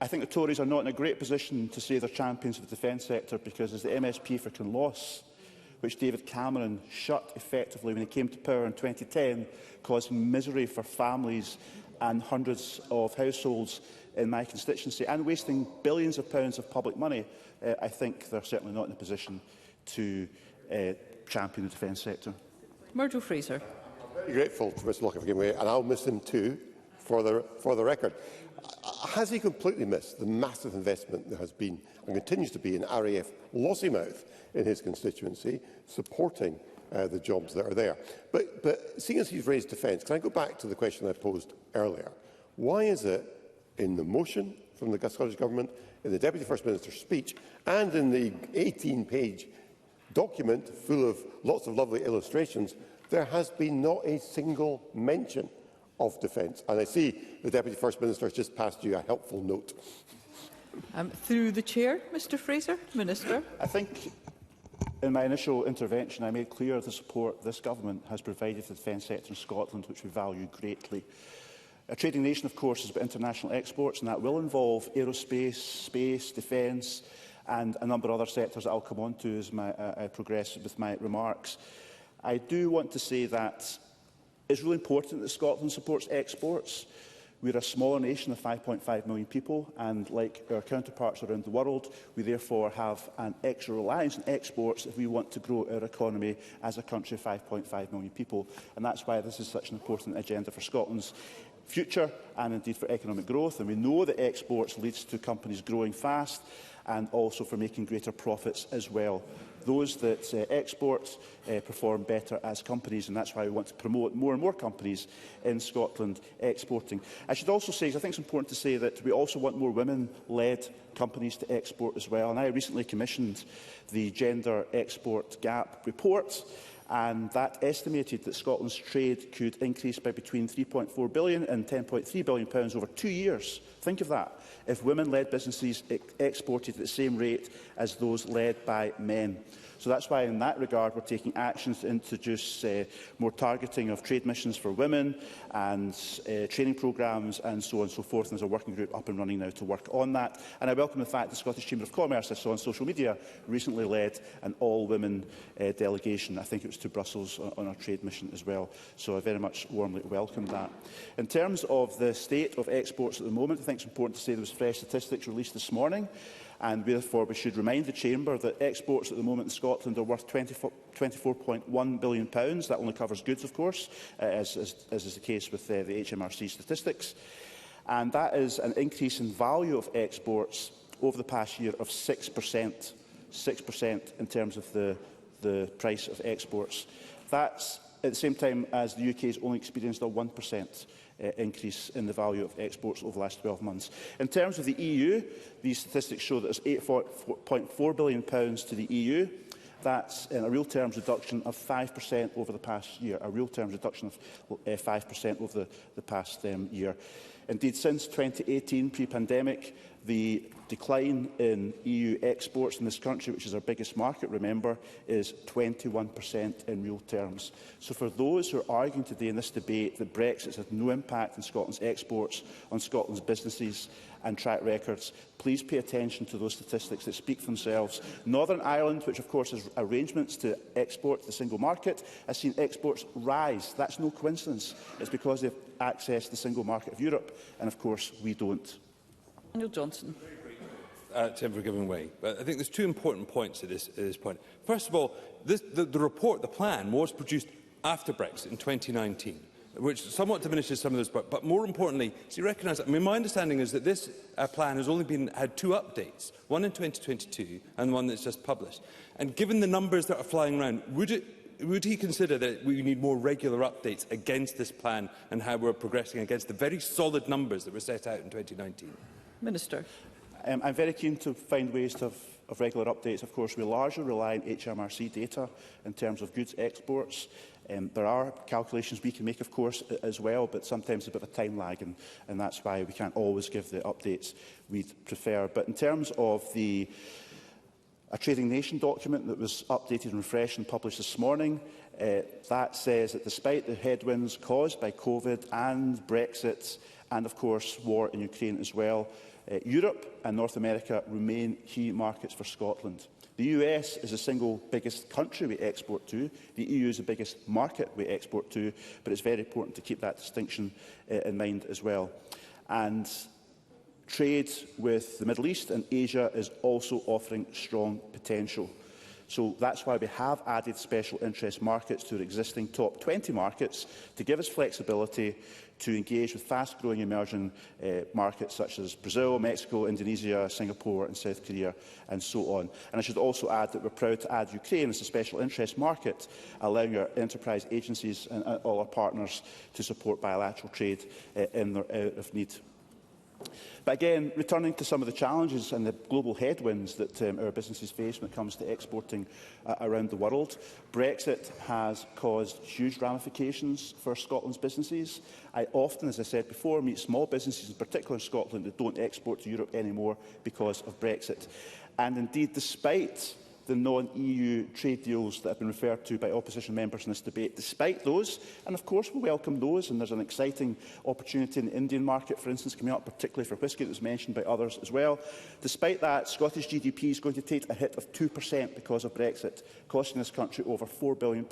I think the Tories are not in a great position to say they're champions of the defence sector, because as the MSP for Kinloss, which David Cameron shut effectively when he came to power in 2010, causing misery for families and hundreds of households in my constituency, and wasting billions of pounds of public money, I think they're certainly not in a position to champion the defence sector. Murdo Fraser. I'm very grateful to Mr Lockyer for giving way, and I'll miss him too, for the record. Has he completely missed the massive investment there has been and continues to be in RAF Lossiemouth in his constituency, supporting the jobs that are there? But seeing as he's raised defence, can I go back to the question I posed earlier? Why is it in the motion from the Scottish Government, in the Deputy First Minister's speech, and in the 18-page document full of lots of lovely illustrations, there has been not a single mention of defence? And I see the Deputy First Minister has just passed you a helpful note. Through the chair, Mr Fraser. Minister. I think in my initial intervention I made clear the support this government has provided to the defence sector in Scotland, which we value greatly. A trading nation, of course, is about international exports, and that will involve aerospace, space, defence and a number of other sectors that I'll come on to as I progress with my remarks. I do want to say that it's really important that Scotland supports exports. We're a smaller nation of 5.5 million people, and like our counterparts around the world, we therefore have an extra reliance on exports if we want to grow our economy as a country of 5.5 million people. And that's why this is such an important agenda for Scotland's future and indeed for economic growth. And we know that exports leads to companies growing fast and also for making greater profits as well. Those that export perform better as companies, and that's why we want to promote more and more companies in Scotland exporting. I should also say, I think it's important to say, that we also want more women-led companies to export as well. And I recently commissioned the Gender Export Gap report, and that estimated that Scotland's trade could increase by between £3.4 billion and £10.3 billion over 2 years. Think of that, if women-led businesses exported at the same rate as those led by men. So that's why, in that regard, we're taking actions to introduce more targeting of trade missions for women and training programmes and so on and so forth. And there's a working group up and running now to work on that. And I welcome the fact the Scottish Chamber of Commerce, I saw on social media, recently led an all-women delegation. I think it was to Brussels on our trade mission as well. So I very much warmly welcome that. In terms of the state of exports at the moment, I think it's important to say there was fresh statistics released this morning. And therefore we should remind the Chamber that exports at the moment in Scotland are worth £24.1 billion. That only covers goods, of course, as is the case with the HMRC statistics. and that is an increase in value of exports over the past year of 6%. 6% in terms of the price of exports. That's at the same time as the UK has only experienced a 1% increase in the value of exports over the last 12 months. In terms of the EU, these statistics show that there's £8.4 billion to the EU. That's in a real terms reduction of 5% over the past year, a real terms reduction of 5% over the past year. Indeed, since 2018, pre-pandemic, the decline in EU exports in this country, which is our biggest market, remember, is 21% in real terms. So for those who are arguing today in this debate that Brexit has had no impact on Scotland's exports, on Scotland's businesses and track records, please pay attention to those statistics that speak for themselves. Northern Ireland, which of course has arrangements to export to the single market, has seen exports rise. That's no coincidence. It's because they've accessed the single market of Europe, and of course we don't. Daniel Johnson. Tim, for giving way. But I think there's two important points at this point. First of all, the report, the plan, was produced after Brexit in 2019, which somewhat diminishes some of those. But more importantly, so you recognise that. I mean, my understanding is that this plan has only had two updates, one in 2022 and one that's just published. And given the numbers that are flying around, would he consider that we need more regular updates against this plan and how we're progressing against the very solid numbers that were set out in 2019? Minister. I'm very keen to find ways of regular updates. Of course, we largely rely on HMRC data in terms of goods exports. There are calculations we can make, of course, as well, but sometimes a bit of a time lag, and that's why we can't always give the updates we'd prefer. But in terms of a Trading Nation document that was updated and refreshed and published this morning, that says that despite the headwinds caused by COVID and Brexit and, of course, war in Ukraine as well, Europe and North America remain key markets for Scotland. The US is the single biggest country we export to. The EU is the biggest market we export to, but it's very important to keep that distinction in mind as well. And trade with the Middle East and Asia is also offering strong potential. So that's why we have added special interest markets to our existing top 20 markets to give us flexibility to engage with fast-growing emerging markets such as Brazil, Mexico, Indonesia, Singapore and South Korea, and so on. And I should also add that we're proud to add Ukraine as a special interest market, allowing our enterprise agencies and all our partners to support bilateral trade in their out of need. But again, returning to some of the challenges and the global headwinds that our businesses face when it comes to exporting around the world, Brexit has caused huge ramifications for Scotland's businesses. I often, as I said before, meet small businesses, in particular in Scotland, that don't export to Europe anymore because of Brexit. And indeed, despite the non-EU trade deals that have been referred to by opposition members in this debate. Despite those, and of course we welcome those, and there's an exciting opportunity in the Indian market, for instance, coming up, particularly for whisky, that was mentioned by others as well. Despite that, Scottish GDP is going to take a hit of 2% because of Brexit, costing this country over £4 billion.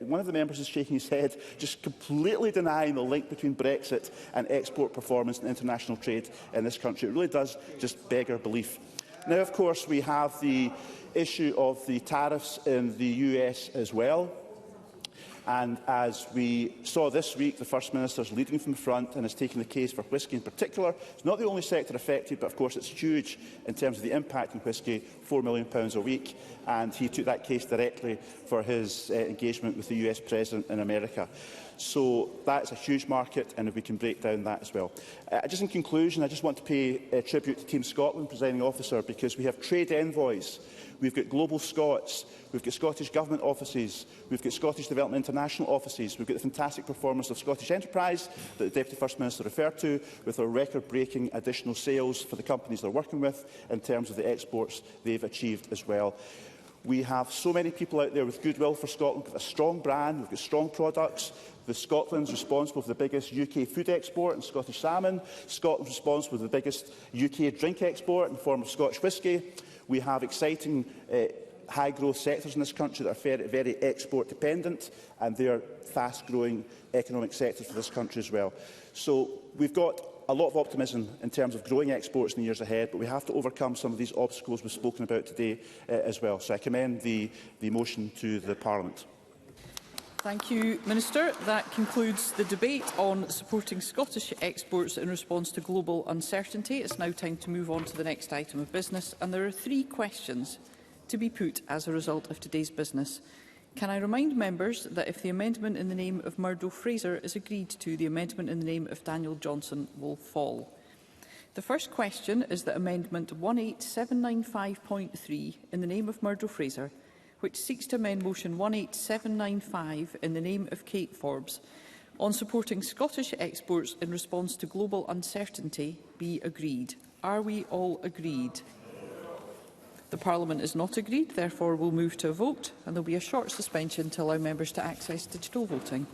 One of the members is shaking his head, just completely denying the link between Brexit and export performance and international trade in this country. It really does just beg our belief. Now, of course, we have the issue of the tariffs in the US as well. And as we saw this week, the First Minister is leading from the front and is taking the case for whisky in particular. It's not the only sector affected, but of course it's huge in terms of the impact on whisky, £4 million a week. And he took that case directly for his engagement with the US President in America. So that is a huge market, and if we can break down that as well. Just in conclusion, I just want to pay tribute to Team Scotland, Presiding Officer, because we have trade envoys, we've got Global Scots, we've got Scottish Government offices, we've got Scottish Development International offices, we've got the fantastic performance of Scottish Enterprise that the Deputy First Minister referred to, with our record-breaking additional sales for the companies they're working with in terms of the exports they've achieved as well. We have so many people out there with goodwill for Scotland. We've got a strong brand, we've got strong products. Scotland's responsible for the biggest UK food export in Scottish salmon. Scotland's responsible for the biggest UK drink export in the form of Scotch whisky. We have exciting high-growth sectors in this country that are very export-dependent, and they are fast-growing economic sectors for this country as well. So we've got a lot of optimism in terms of growing exports in the years ahead, but we have to overcome some of these obstacles we've spoken about today as well. So I commend the motion to the Parliament. Thank you, Minister. That concludes the debate on supporting Scottish exports in response to global uncertainty. It's now time to move on to the next item of business, and there are 3 questions to be put as a result of today's business. Can I remind members that if the amendment in the name of Murdo Fraser is agreed to, the amendment in the name of Daniel Johnson will fall. The first question is that Amendment 18795.3 in the name of Murdo Fraser, which seeks to amend Motion 18795 in the name of Kate Forbes on supporting Scottish exports in response to global uncertainty, be agreed. Are we all agreed? The Parliament is not agreed, therefore we'll move to a vote, and there will be a short suspension to allow members to access digital voting.